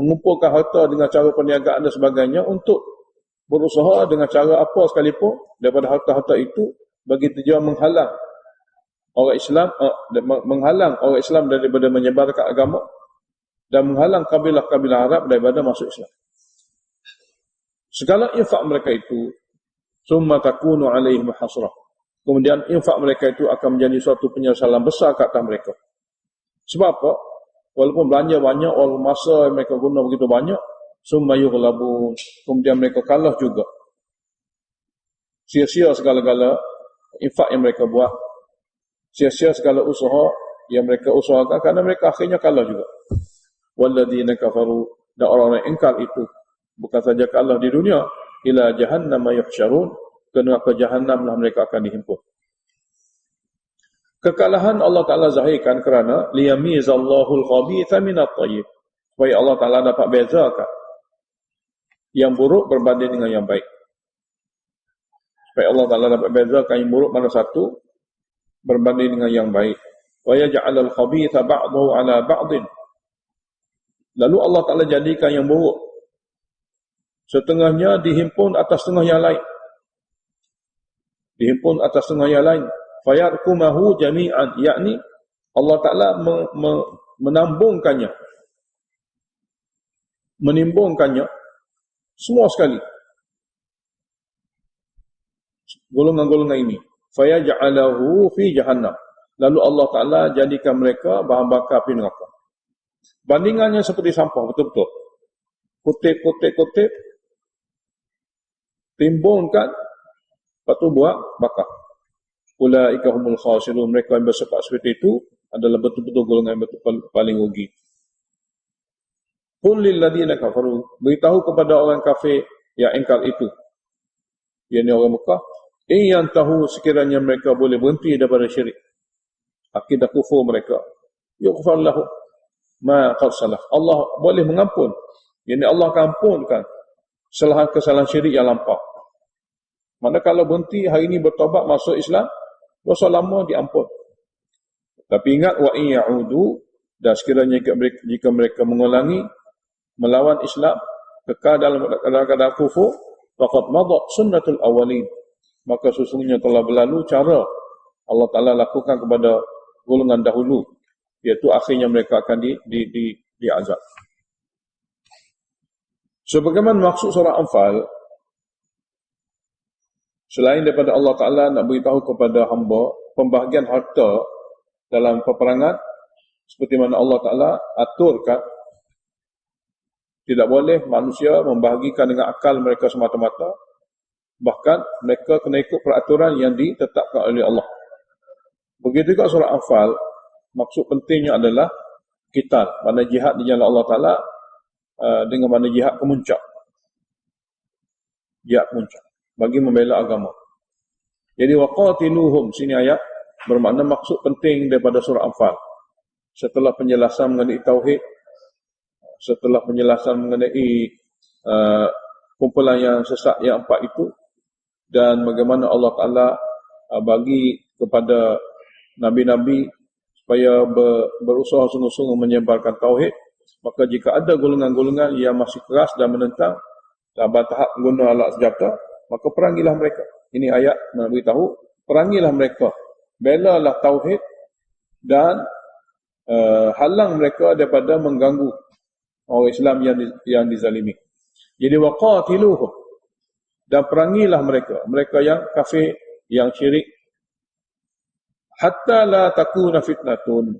mengumpulkan harta dengan cara perniagaan dan sebagainya untuk berusaha dengan cara apa sekalipun daripada harta-harta itu bagi tujuan menghalang orang Islam daripada menyebarkan agama dan menghalang kabilah-kabilah Arab daripada masuk Islam. Segala infak mereka itu summa takunu alaihim hasrah. Kemudian infak mereka itu akan menjadi suatu penyesalan besar ke atas mereka. Sebab apa? Walaupun belanja banyak, walaupun masa mereka guna begitu banyak, summa yughlabun, kemudian mereka kalah juga. Sia-sia segala-gala infak yang mereka buat. Sia-sia segala usaha yang mereka usahakan kerana mereka akhirnya kalah juga. Walladzina kafaru, dan orang-orang ingkar itu bukan saja kalah di dunia, ila jahannam yuhsyarun, ke neraka Jahannam lah mereka akan dihimpun. Kekalahan Allah Ta'ala zahirkan kerana liyamizallahu al-khabitha minat tayyib, supaya Allah Ta'ala dapat bezakan yang buruk berbanding dengan yang baik. Supaya Allah Ta'ala dapat bezakan yang buruk mana satu berbanding dengan yang baik. Wa yaj'al al-khabitha ba'dahu 'ala ba'din. Lalu Allah Ta'ala jadikan yang buruk setengahnya dihimpun atas setengah yang lain. Dihimpun atas setengah yang lain. Fayarkumahu jami'an, yakni Allah Ta'ala menambungkannya, menimbungkannya semua sekali, golongan-golongan ini. Fayaj'alahu fi jahannam, lalu Allah Ta'ala jadikan mereka bahan bakar api neraka. Bandingannya seperti sampah, betul-betul. Kutip, timbungkan, lepas tu buat bakar. Ulaika humul khasirun, mereka yang bersifat seperti itu adalah betul-betul golongan yang betul paling rugi. Qul lil ladzina kafaru, beritahu kepada orang kafir yang engkar itu, yakni orang Mekah, yang tahu sekiranya mereka boleh berhenti daripada syirik, akidah kufur mereka, yughfar lahu ma qad salah, Allah boleh mengampun, yakni Allah akan ampunkan kesalahan syirik yang lampau. Manakala berhenti hari ini bertaubat masuk Islam, dosa lama diampun. Tapi ingat, wa in ya'udu, dan sekiranya jika mereka mengulangi melawan Islam, kekal dalam keadaan kufur, faqad madat sunnatul awwalin, maka sesungguhnya telah berlalu cara Allah Ta'ala lakukan kepada golongan dahulu, iaitu akhirnya mereka akan diazab. Sebagaimana maksud surah Anfal, selain daripada Allah Ta'ala nak beritahu kepada hamba pembahagian harta dalam peperangan, seperti mana Allah Ta'ala aturkan, tidak boleh manusia membahagikan dengan akal mereka semata-mata, bahkan mereka kena ikut peraturan yang ditetapkan oleh Allah. Begitu juga surah Anfal, maksud pentingnya adalah qital, mana jihad di jalan Allah Ta'ala, dengan mana jihad kemuncak. Jihad kemuncak bagi membela agama. Jadi waqatiluhum, sini ayat bermakna maksud penting daripada surah Anfal. Setelah penjelasan mengenai tauhid, setelah penjelasan mengenai kumpulan yang sesat yang empat itu, dan bagaimana Allah Ta'ala bagi kepada nabi-nabi supaya berusaha sungguh-sungguh menyebarkan tauhid, maka jika ada golongan-golongan yang masih keras dan menentang dan bertahap guna alat senjata, maka perangilah mereka. Ini ayat nak beritahu, perangilah mereka, belalah tauhid, dan halang mereka daripada mengganggu orang Islam yang dizalimi. Jadi waqatiluhum, dan perangilah mereka yang kafir, yang syirik, hatta la takuna fitnatun,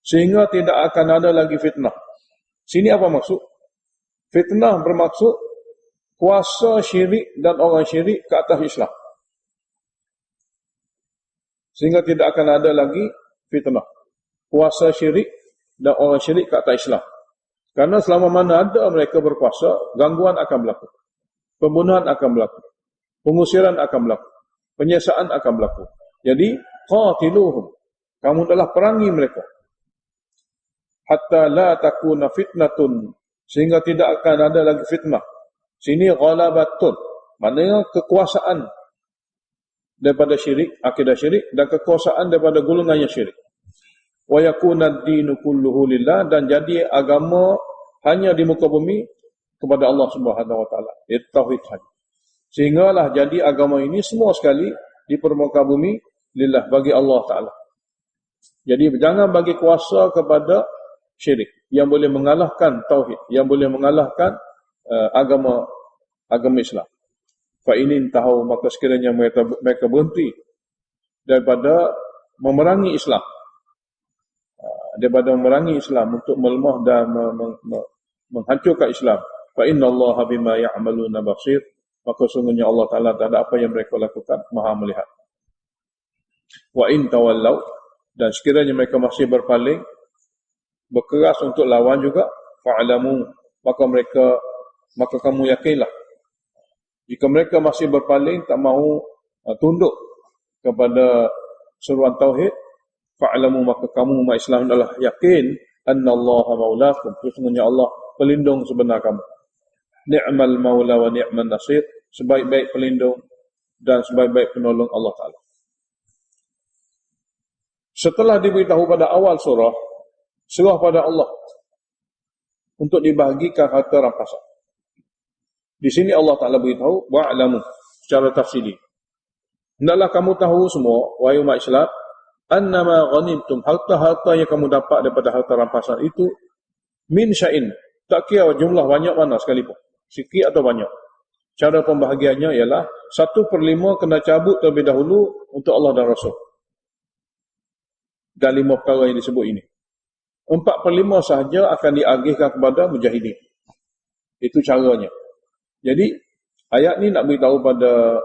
sehingga tidak akan ada lagi fitnah. Sini apa maksud? Fitnah bermaksud kuasa syirik dan orang syirik ke atas Islam, sehingga tidak akan ada lagi fitnah, kuasa syirik dan orang syirik ke atas Islam. Karena selama mana ada mereka berkuasa, gangguan akan berlaku, pembunuhan akan berlaku, pengusiran akan berlaku, penyiasaan akan berlaku. Jadi qatiluhum, kamu telah perangi mereka, hatta la takuna fitnatun, sehingga tidak akan ada lagi fitnah. Sini ghalabatun, maknanya kekuasaan daripada syirik, akidah syirik, dan kekuasaan daripada golongan yang syirik. Wa yakuna ad-dinu kulluhu lillah, dan jadi agama hanya di muka bumi kepada Allah Subhanahu wa taala, itu tauhid saja. Sehinggalah jadi agama ini semua sekali di permukaan bumi lillah, bagi Allah Taala. Jadi jangan bagi kuasa kepada syirik yang boleh mengalahkan tauhid, yang boleh mengalahkan agama Islam. Fa in tahu, maka sekiranya mereka berhenti daripada memerangi Islam, untuk melemah dan menghancurkan Islam. Fa innallaha bima ya'maluna basir, maka sungguhnya Allah Ta'ala terhadap apa yang mereka lakukan maha melihat. Wa in tawallau, dan sekiranya mereka masih berpaling, berkeras untuk lawan juga, fa'alamu, maka kamu yakinlah, jika mereka masih berpaling, tak mahu tunduk kepada seruan tauhid, fa'lamu, maka kamu umat Islam adalah yakin annallaha maulakum, sesungguhnya Allah pelindung sebenar kamu. Ni'mal maula wa ni'man nasir, sebaik-baik pelindung dan sebaik-baik penolong Allah Ta'ala. Setelah diberitahu pada awal surah, serah pada Allah untuk dibahagikan harta rampasan. Di sini Allah Ta'ala beritahu, wa'lamu, secara tafsili. Hendaklah kamu tahu semua, wahai umat Islam, annama ghanimtum, harta-harta yang kamu dapat daripada harta rampasan itu, min sya'in, tak kira jumlah banyak mana sekalipun, sikit atau banyak. Cara pembahagiannya ialah 1/5 kena cabut terlebih dahulu untuk Allah dan Rasul. Dan 5 perkara yang disebut ini. 4/5 sahaja akan diagihkan kepada mujahidin. Itu caranya. Jadi, ayat ni nak beritahu pada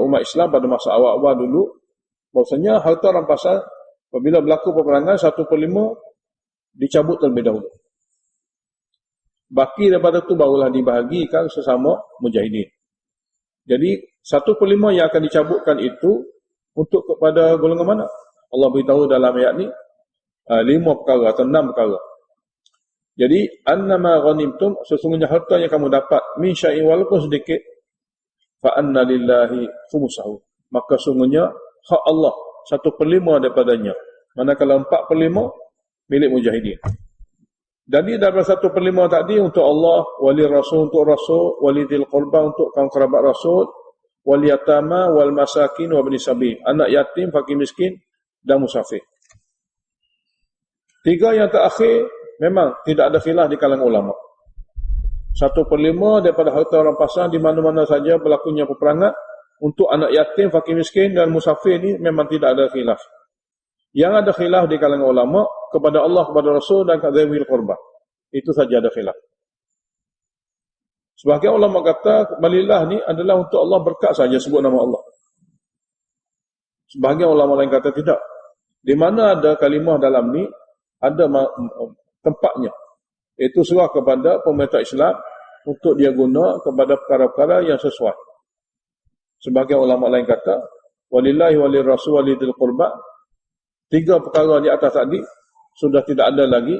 umat Islam pada masa awal-awal dulu, bahawasanya harta rampasan, apabila berlaku peperangan, 1/5 dicabut terlebih dahulu. Baki daripada itu barulah dibahagikan sesama mujahidin. Jadi, 1/5 yang akan dicabutkan itu untuk kepada golongan mana? Allah beritahu dalam ayat ni 5 perkara atau 6 perkara. Jadi annama ghanimtum, sesungguhnya harta yang kamu dapat min syai'in, walaupun sedikit, fa anna lillahi khumsahu, maka sungguhnya hak Allah 1/5 daripadanya. Manakala 4/5 milik mujahidin. Jadi daripada 1/5 tadi untuk Allah, wali rasul untuk rasul, wali dzil qurba untuk kaum kerabat rasul, wal yatama wal masakin wa ibnis sabil, anak yatim, fakir miskin dan musafir. 3 yang terakhir memang tidak ada khilaf di kalangan ulama. 1/5 daripada harta rampasan di mana-mana saja berlakunya peperangan untuk anak yatim, fakir miskin dan musafir ni memang tidak ada khilaf. Yang ada khilaf di kalangan ulama kepada Allah, kepada Rasul dan kepada dzil qurba. Itu saja ada khilaf. Sebahagian ulama kata balilah ni adalah untuk Allah berkat saja, sebut nama Allah. Sebahagian ulama lain kata tidak. Di mana ada kalimah dalam ni, ada tempatnya. Itu serah kepada pemerintah Islam untuk dia guna kepada perkara-perkara yang sesuai. Sebahagian ulama lain kata, walillahi walir rasul walidil qurba, 3 perkara di atas tadi sudah tidak ada lagi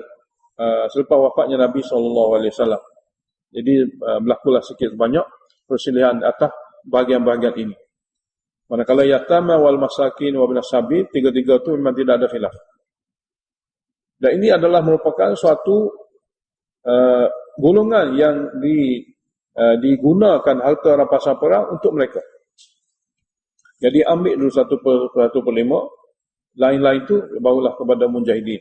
selepas wafatnya Nabi SAW. Jadi berlakulah sikit banyak persilihan atas bahagian-bahagian ini. Manakala yatama wal masakin wa ibnas sabil, 3 itu memang tidak ada khilaf. Dan ini adalah merupakan suatu golongan yang digunakan harta rampasan perang untuk mereka. Jadi ambil dulu 1/5, lain-lain itu barulah kepada mujahidin.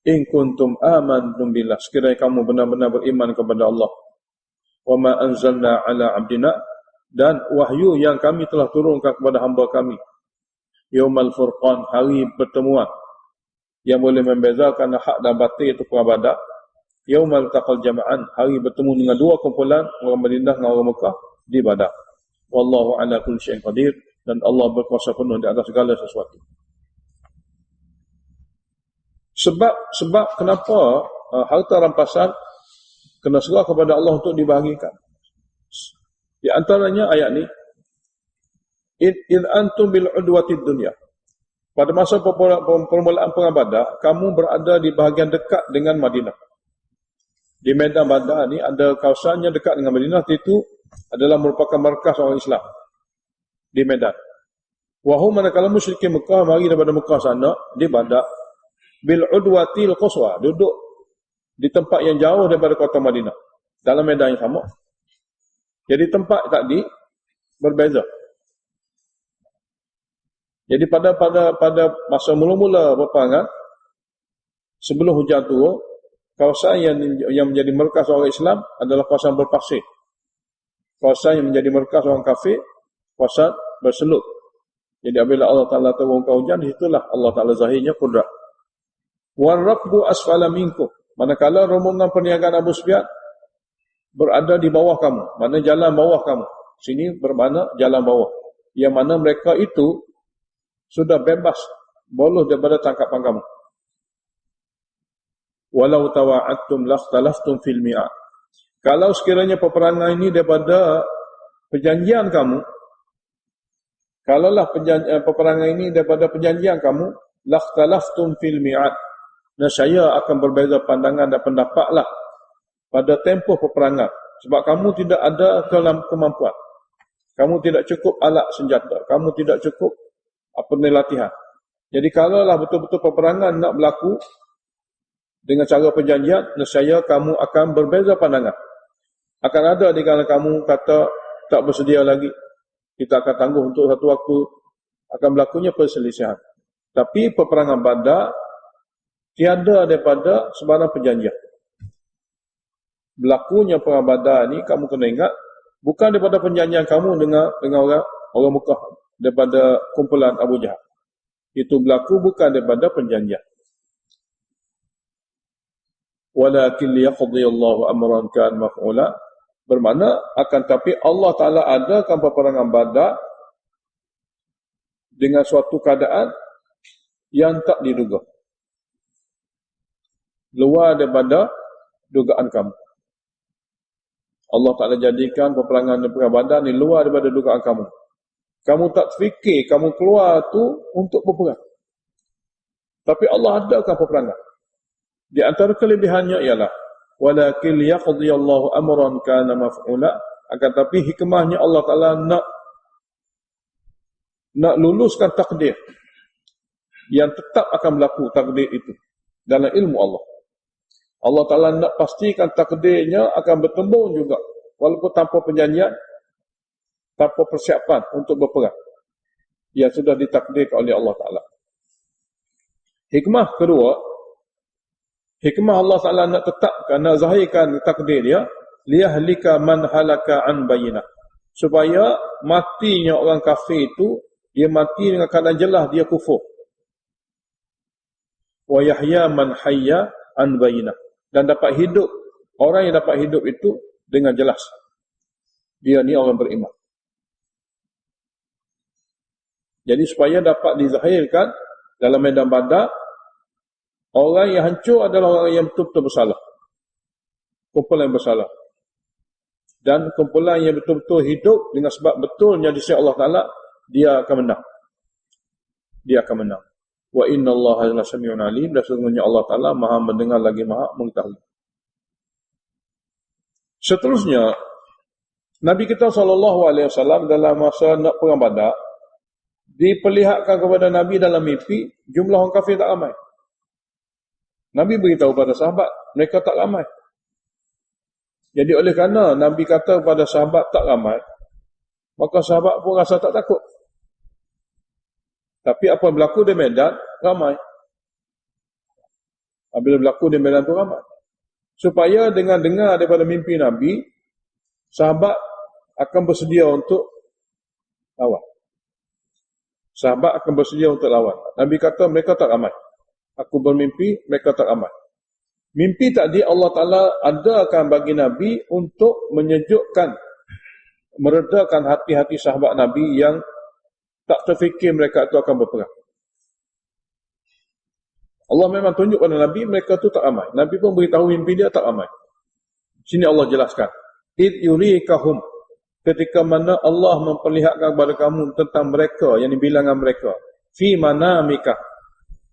In kuntum amantum billah, sekiranya kamu benar-benar beriman kepada Allah. Wa ma anzalna ala abdina, dan wahyu yang kami telah turunkan kepada hamba kami. Yaumal furqan, hari pertemuan yang boleh membezakan hak dan batil, itu perang Badar. Yaumal taqal jama'an, hari bertemu dengan 2 kumpulan, orang Madinah dengan orang Mekah di Badar. Wallahu ala kulli syai'in qadir, dan Allah berkuasa penuh di atas segala sesuatu. Sebab kenapa harta rampasan kena serah kepada Allah untuk dibahagikan? Di antaranya ayat ni, in antum bil udwatid dunya, pada masa permulaan perang Badar, kamu berada di bahagian dekat dengan Madinah. Di medan Badar ni ada kawasan yang dekat dengan Madinah, itu adalah merupakan markas orang Islam di medan. Wahum, manakala musyrikin Mekah mari daripada Mekah sana di Badar, bil udwatil quswa, duduk di tempat yang jauh daripada kota Madinah, dalam medan yang sama. Jadi tempat tadi berbeza. Jadi pada masa mula-mula peperangan, sebelum hujan turun, kawasan yang menjadi markas orang Islam adalah kawasan berpasir. Kawasan yang menjadi markas orang kafir, kawasan berselut. Jadi apabila Allah Ta'ala turunkan hujan, disitulah Allah Ta'ala zahirnya kudrat. Warrabbu asfala minkum, manakala rombongan perniagaan Abu Sufyan berada di bawah kamu, mana jalan bawah kamu. Sini bermakna jalan bawah, yang mana mereka itu sudah bebas boloh daripada tangkapan kamu. Walau tawa'attum lakhtalaftum fil mi'ad, kalau sekiranya peperangan ini daripada perjanjian kamu, Kalaulah peperangan ini daripada perjanjian kamu, lakhtalaftum fil mi'ad. Nescaya akan berbeza pandangan dan pendapatlah pada tempoh peperangan. Sebab kamu tidak ada kemampuan. Kamu tidak cukup alat senjata. Kamu tidak cukup latihan. Jadi kalaulah betul-betul peperangan nak berlaku dengan cara perjanjian, nescaya kamu akan berbeza pandangan. Akan ada di kalangan kamu kata tak bersedia lagi. Kita akan tangguh untuk satu waktu. Akan berlakunya perselisihan. Tapi peperangan Badar tiada daripada sebarang perjanjian. Berlakunya perang Badar ni kamu kena ingat bukan daripada perjanjian kamu dengan orang Mekah, daripada kumpulan Abu Jahal. Itu berlaku bukan daripada perjanjian. Walakin liyaqdiyallahu amran kan maf'ula, bermakna akan tapi Allah Taala adakan peperangan Badar dengan suatu keadaan yang tak diduga, luar daripada dugaan kamu. Allah Ta'ala jadikan peperangan Badar ni luar daripada dugaan kamu. Kamu tak fikir kamu keluar tu untuk berperang. Tapi Allah adakan peperangan. Di antara kelebihannya ialah walakin yaqdiyallahu amran kana maf'ula, akan tapi hikmahnya Allah Ta'ala nak luluskan takdir yang tetap akan berlaku takdir itu dalam ilmu Allah. Allah Ta'ala nak pastikan takdirnya akan bertembung juga. Walaupun tanpa perjanjian, tanpa persiapan untuk berperang. Yang sudah ditakdirkan oleh Allah Ta'ala. Hikmah kedua, hikmah Allah Ta'ala nak tetapkan, nak zahirkan takdir dia, liyahlika man halaka an bayinah. Supaya matinya orang kafir itu, dia mati dengan keadaan jelas dia kufur. Wa yahya man hayya an bayinah. Dan dapat hidup, orang yang dapat hidup itu dengan jelas. Dia ni orang beriman. Jadi supaya dapat dizahirkan dalam medan Badar, orang yang hancur adalah orang yang betul-betul bersalah. Kumpulan yang bersalah. Dan kumpulan yang betul-betul hidup dengan sebab betulnya di sisi Allah Ta'ala, dia akan menang. Dia akan menang. Wa inna Allah sami'un alim, dan sesungguhnya Allah Ta'ala maha mendengar lagi maha mengetahui. Seterusnya, Nabi kita SAW dalam masa nak perang Badar, diperlihatkan kepada Nabi dalam mimpi, jumlah orang kafir tak ramai. Nabi beritahu pada sahabat, mereka tak ramai. Jadi oleh kerana Nabi kata kepada sahabat tak ramai, maka sahabat pun rasa tak takut. Tapi apa yang berlaku di medan, ramai. Apabila berlaku di medan itu ramai. Supaya dengan dengar daripada mimpi Nabi, sahabat akan bersedia untuk lawan. Sahabat akan bersedia untuk lawan. Nabi kata mereka tak ramai. Aku bermimpi, mereka tak ramai. Mimpi tadi Allah Ta'ala adakan bagi Nabi untuk menyejukkan, meredakan hati-hati sahabat Nabi yang tak terfikir mereka itu akan berperang. Allah memang tunjuk pada Nabi, mereka itu tak ramai. Nabi pun beritahu mimpi dia tak ramai. Sini Allah jelaskan. Id yurikahum. Ketika mana Allah memperlihatkan kepada kamu tentang mereka, yang dibilangan mereka. Fi manamika.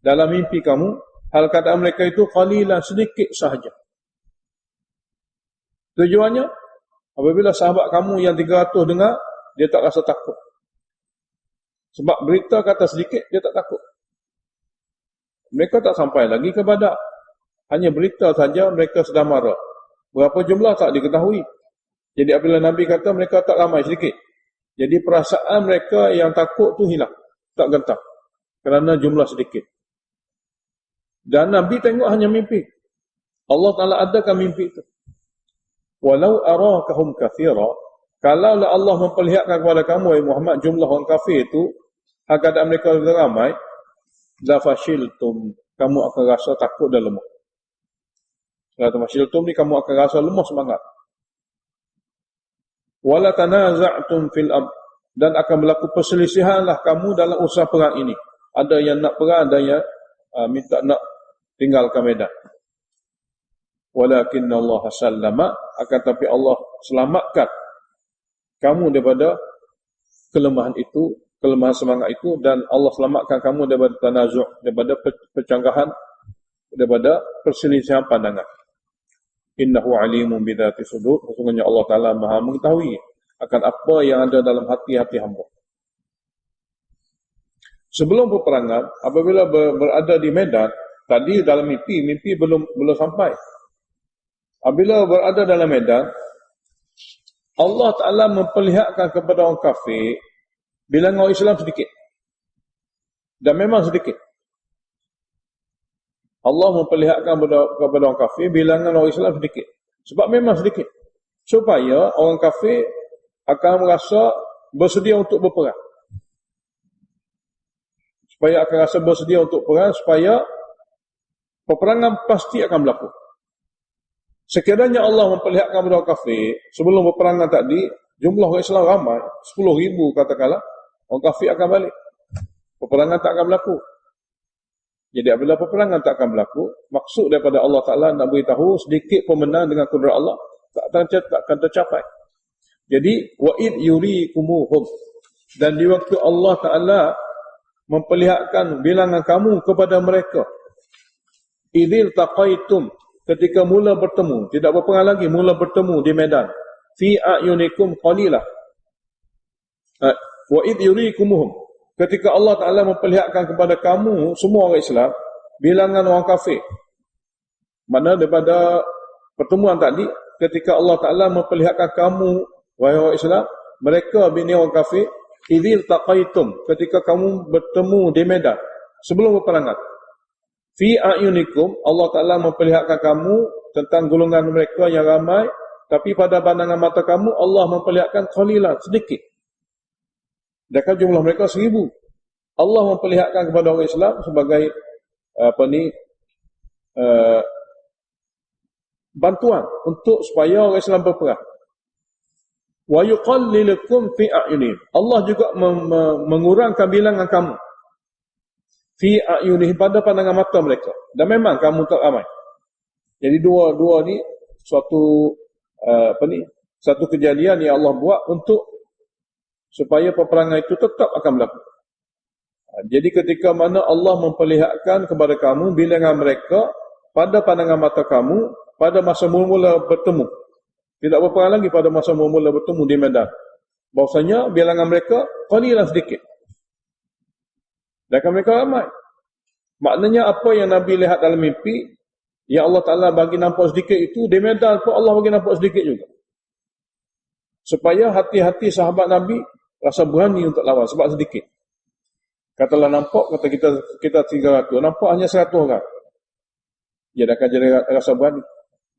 Dalam mimpi kamu, hal keadaan mereka itu qalilan, sedikit sahaja. Tujuannya, apabila sahabat kamu yang 300 dengar, dia tak rasa takut. Sebab berita kata sedikit, dia tak takut. Mereka tak sampai lagi ke Badar. Hanya berita saja mereka sedang marah. Berapa jumlah tak diketahui. Jadi apabila Nabi kata mereka tak ramai, sedikit. Jadi perasaan mereka yang takut tu hilang. Tak gentar. Kerana jumlah sedikit. Dan Nabi tengok hanya mimpi. Allah Ta'ala adakan mimpi itu. Walau arakahum kathira. Kalaulah Allah memperlihatkan kepada kamu, Muhammad, jumlah orang kafir itu, keadaan mereka ramai, la fashiltum, kamu akan rasa takut dan lemah. Kata fashiltum ni, kamu akan rasa lemah semangat. Wala tanaza'tum fil amr, dan akan berlaku perselisihanlah kamu dalam usaha perang ini. Ada yang nak perang, ada yang minta nak tinggalkan medan. Walakin Allah sallama, akan tapi Allah selamatkan kamu daripada kelemahan itu, kelemahan semangat itu, dan Allah selamatkan kamu daripada tanazu', daripada percanggahan, daripada perselisihan pandangan. Innahu alimun bidzati sudur, sesungguhnya Allah Ta'ala Maha mengetahui akan apa yang ada dalam hati-hati hamba. Sebelum peperangan, apabila berada di medan, tadi dalam mimpi belum sampai. Apabila berada dalam medan, Allah Ta'ala memperlihatkan kepada orang kafir bilangan orang Islam sedikit. Dan memang sedikit. Allah memperlihatkan kepada orang kafir bilangan orang Islam sedikit. Sebab memang sedikit. Supaya orang kafir akan merasa bersedia untuk berperang. Supaya akan rasa bersedia untuk perang, supaya peperangan pasti akan berlaku. Sekiranya Allah memperlihatkan kepada orang kafir, sebelum peperangan tadi, jumlah orang Islam ramai, 10,000 katakanlah, orang kafir akan balik. Peperangan tak akan berlaku. Jadi apabila peperangan tak akan berlaku, maksud daripada Allah Ta'ala nak beritahu sedikit pemenang dengan kudrat Allah tak akan tercapai. Jadi wa'id yurikumuhum, dan di waktu Allah Ta'ala memperlihatkan bilangan kamu kepada mereka, idzil taqaitum, ketika mula bertemu, tidak berperang lagi, mula bertemu di medan, fi a'yunikum qalilah, wa'id yurikumuhum, ketika Allah Ta'ala memperlihatkan kepada kamu semua orang Islam bilangan orang kafir. Mana daripada pertemuan tadi, ketika Allah Ta'ala memperlihatkan kamu wahai orang Islam, mereka bini orang kafir, idzil taqaitum, ketika kamu bertemu di medan sebelum berperangan, fi a'yunikum, Allah Ta'ala memperlihatkan kamu tentang golongan mereka yang ramai, tapi pada pandangan mata kamu Allah memperlihatkan qalilan, sedikit. Sedangkan jumlah mereka 1,000. Allah memperlihatkan kepada orang Islam sebagai bantuan untuk supaya orang Islam berperang. Wa yuqallilukum fi a'yunihim, Allah juga mengurangkan bilangan kamu fi a'yunihim, pada pandangan mata mereka, dan memang kamu tak ramai. Jadi dua ni suatu satu kejadian yang Allah buat untuk supaya peperangan itu tetap akan berlaku. Jadi ketika mana Allah memperlihatkan kepada kamu bilangan mereka pada pandangan mata kamu pada masa mula bertemu, tidak berperang lagi, pada masa mula bertemu di medan, bahwasanya bilangan mereka qalilan, sedikit. Dan mereka ramai. Maknanya apa yang Nabi lihat dalam mimpi, yang Allah Ta'ala bagi nampak sedikit itu, di medan pun Allah bagi nampak sedikit juga. Supaya hati-hati sahabat Nabi rasa berani untuk lawan, sebab sedikit. Katalah nampak, kata kita 300, nampak hanya 100 orang. Dia akan jadi rasa berani.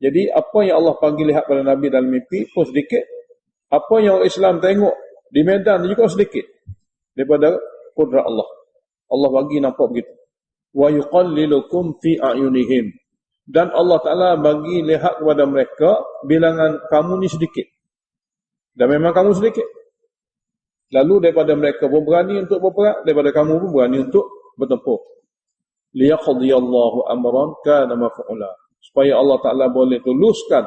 Jadi apa yang Allah panggil lihat pada Nabi dalam mimpi pun sedikit. Apa yang orang Islam tengok di medan juga sedikit daripada kudrat Allah. Allah bagi nampak begitu. Wa yuqallilukum fi a'yunihim, dan Allah Ta'ala bagi lihat kepada mereka bilangan kamu ni sedikit. Dan memang kamu sedikit. Lalu daripada mereka pun berani untuk berperang, daripada kamu pun berani untuk bertempur. Liyaqdiyallahu amran kana maf'ula, supaya Allah Ta'ala boleh tuluskan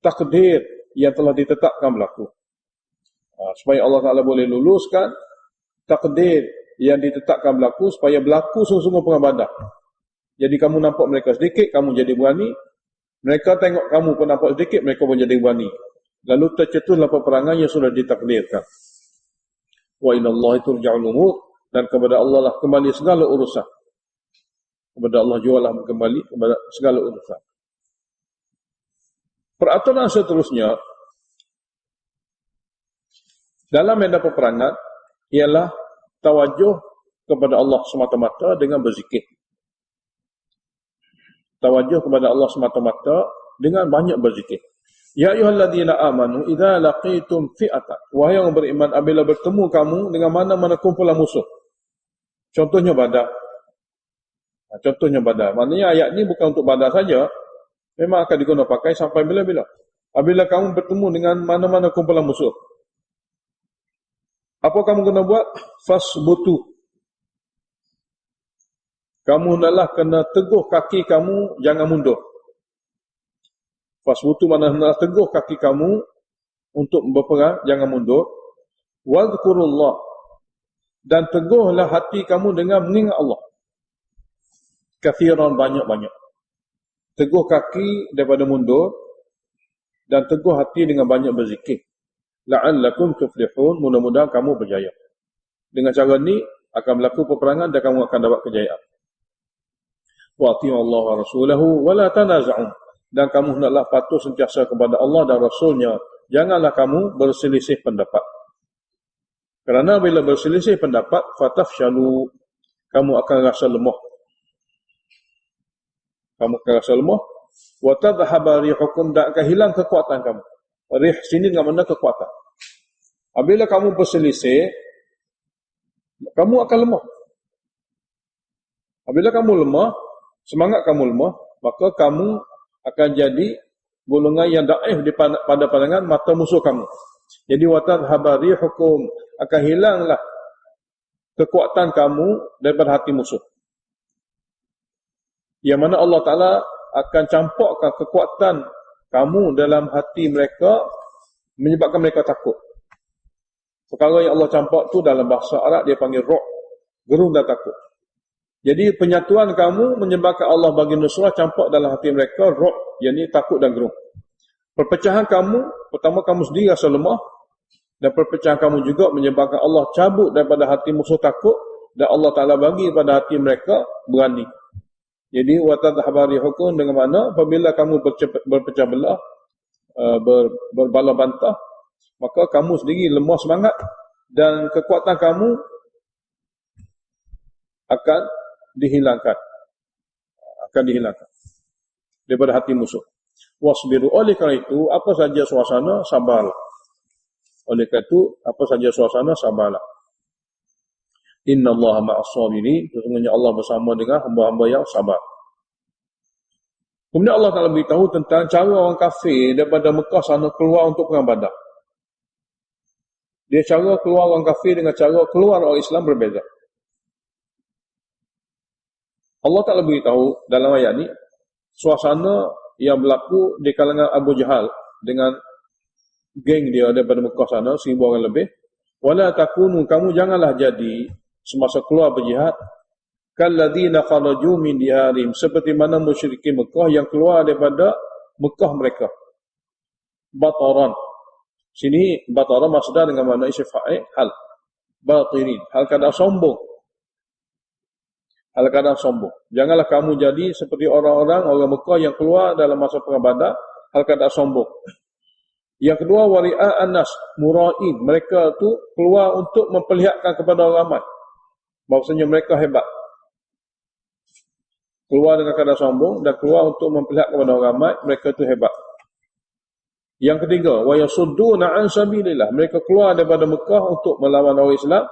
takdir yang telah ditetapkan berlaku. Supaya Allah Ta'ala boleh luluskan takdir yang ditetapkan berlaku, supaya berlaku sungguh-sungguh perang Badar. Jadi kamu nampak mereka sedikit, kamu jadi berani. Mereka tengok kamu pun nampak sedikit, mereka pun jadi berani. Lalu tercetuslah peperangan yang sudah ditakdirkan. Wa inallahi turja'ul umur, dan kepada Allah lah kembali segala urusan. Kepada Allah jualah kembali kepada segala urusan. Peraturan seterusnya dalam medan peperangan ialah tawajuh kepada Allah semata-mata dengan berzikir. Tawajuh kepada Allah semata-mata dengan banyak berzikir. Ya ayyuhalladzina amanu idza laqitum fi'atan, wahai yang beriman, apabila bertemu kamu dengan mana-mana kumpulan musuh. Contohnya Badar. Contohnya Badar. Maknanya ayat ini bukan untuk Badar saja, memang akan digunakan pakai sampai bila-bila. Apabila kamu bertemu dengan mana-mana kumpulan musuh, apa kamu kena buat? Fasbutu. Kamu hendaklah kena teguh kaki kamu, jangan mundur. Fasbutu mana hendaklah teguh kaki kamu untuk berperang, jangan mundur. Wadhkurullah, Dan teguhlah hati kamu dengan mengingat Allah. Kathiran, banyak-banyak. Teguh kaki daripada mundur, dan teguh hati dengan banyak berzikir. La'allakum tuflihun, mudah-mudahan kamu berjaya. Dengan cara ni akan berlaku peperangan dan kamu akan dapat kejayaan. Wa ati'u Allah wa rasulahu wa la tanaza'u. Dan kamu hendaklah patuh sentiasa kepada Allah dan Rasulnya. Janganlah kamu berselisih pendapat. Kerana bila berselisih pendapat, fatafshalu, kamu akan rasa lemah. Kamu akan rasa lemah. Wa tadhhaba rihukum, dan akan hilang kekuatan kamu. Rih sini dengan mana kekuatan. Apabila kamu berselisih, kamu akan lemah. Apabila kamu lemah, semangat kamu lemah, maka kamu akan jadi golongan yang daif pada pandangan mata musuh kamu. Jadi watadhhaba rihukum, akan hilanglah kekuatan kamu daripada hati musuh. Yang mana Allah Ta'ala akan campurkan kekuatan kamu dalam hati mereka, menyebabkan mereka takut. Perkara yang Allah campur tu dalam bahasa Arab dia panggil ru'b, gerung dan takut. Jadi penyatuan kamu menyebabkan Allah bagi nusrah campur dalam hati mereka ru'b, yakni takut dan gerung. Perpecahan kamu, pertama kamu sendiri rasa lemah, dan perpecahan kamu juga menyebabkan Allah cabut daripada hati musuh takut, dan Allah Ta'ala bagi pada hati mereka berani. Jadi watadhhaba rihukum, dengan mana apabila kamu berpecah belah, berbala bantah, maka kamu sendiri lemah semangat dan kekuatan kamu akan dihilangkan. Daripada hati musuh. Wasbiru, oleh kerana itu, apa saja suasana, sabarlah. Oleh kerana itu, apa saja suasana, sabarlah. Inna Allah ma'as-sabirin, sesungguhnya Allah bersama dengan hamba-hamba yang sabar. Kemudian Allah Ta'ala beritahu tentang cara orang kafir daripada Mekah sana keluar untuk perang Badar. Dia cara keluar orang kafir dengan cara keluar orang Islam berbeza. Allah Ta'ala beritahu dalam ayat ni, suasana yang berlaku di kalangan Abu Jahal dengan geng dia daripada Mekah sana, 1000 orang lebih. Wala takunu, kamu janganlah jadi semasa keluar berjihad, kalladzina kharaju min diyarim, seperti mana musyrikin Mekah yang keluar daripada Mekah mereka. Bataran. Sini bataran masdar dengan makna isim fa'il hal. Batirin, hal kadang sombong. Hal kadang sombong. Janganlah kamu jadi seperti orang Mekah yang keluar dalam masa perang Badar, hal kadang sombong. Yang kedua, wari'a an-nas, mura'in. Mereka tu keluar untuk memperlihatkan kepada orang ramai bahawasanya mereka hebat. Keluar dengan kadar sombong dan keluar untuk memperlihatkan kepada orang ramai mereka tu hebat. Yang ketiga, wa yasudduna an sabilillah. Mereka keluar daripada Mekah untuk melawan orang Islam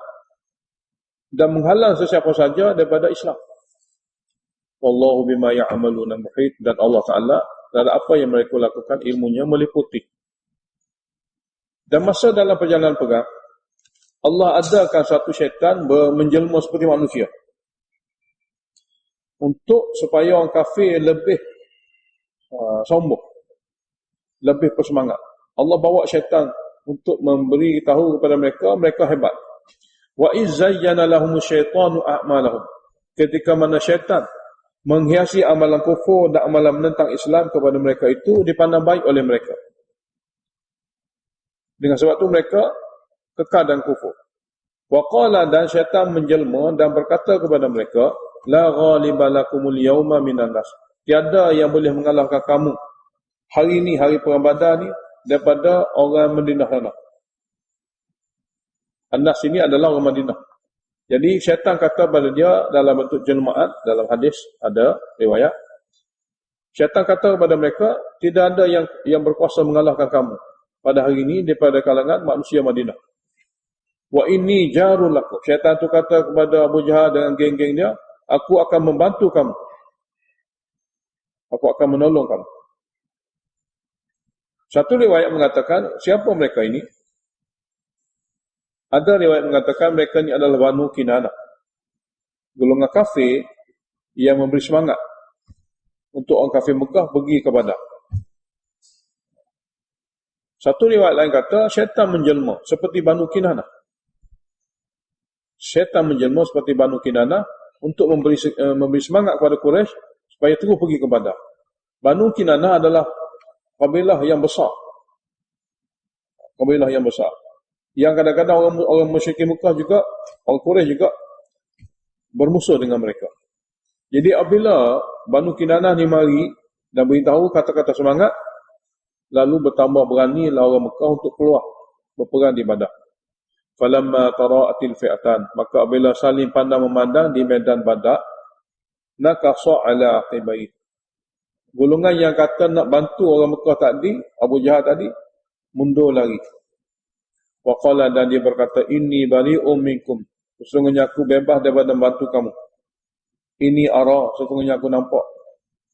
dan menghalang sesiapa saja daripada Islam. Wallahu bima ya'maluna muhit, dan Allah Ta'ala dan apa yang mereka lakukan ilmunya meliputi. Dan masa dalam perjalanan perang, Allah adakan satu syaitan menjelma seperti manusia untuk supaya orang kafir lebih sombong, lebih bersemangat. Allah bawa syaitan untuk memberi tahu kepada mereka hebat. Wa izzayyana lahumus syaitanu a'malahum. Ketika mana syaitan menghiasi amalan kufur dan amalan menentang Islam kepada mereka itu dipandang baik oleh mereka. Dengan sebab itu mereka kekal dan kufur. Wa qala, dan syaitan menjelma dan berkata kepada mereka, la ghaliba lakumul yawma minan nas. Tiada yang boleh mengalahkan kamu hari ini, hari perang Badar ni, daripada orang Madinah sana. An-nas ini adalah orang Madinah. Jadi syaitan kata pada dia dalam bentuk jelmaan, dalam hadis ada riwayat. Syaitan kata kepada mereka, tidak ada yang berkuasa mengalahkan kamu pada hari ini daripada kalangan manusia Madinah. Wa inni jarul lakum. Syaitan tu kata kepada Abu Jahal dengan geng-gengnya, aku akan membantu kamu. Aku akan menolong kamu. Satu riwayat mengatakan, siapa mereka ini? Ada riwayat mengatakan mereka ini adalah Banu Kinanah, golongan kafir yang memberi semangat untuk orang kafir Mekah pergi ke Badar. Satu riwayat lain kata syaitan menjelma seperti Banu Kinanah. Syaitan menjelma seperti Banu Kinanah untuk memberi semangat kepada Quraisy supaya terus pergi ke Badar. Banu Kinanah adalah kabilah yang besar. Kabilah yang besar. Yang kadang-kadang orang musyrikin Mekah juga, orang Quraisy juga bermusuh dengan mereka. Jadi apabila Banu Kinanah ni mari dan beritahu kata-kata semangat, lalu bertambah beranilah orang Mekah untuk keluar berperang di Badar. Falamma tara'atil fi'atan, maka apabila saling pandang memandang di medan Badar, nakasa ala aqibai. Golongan yang kata nak bantu orang Mekah tadi, Abu Jahal tadi, mundur lari. Wa qala, dan dia berkata, inni bari'um minkum, sesungguhnya aku bebas daripada membantu kamu. Ini ara, sesungguhnya aku nampak.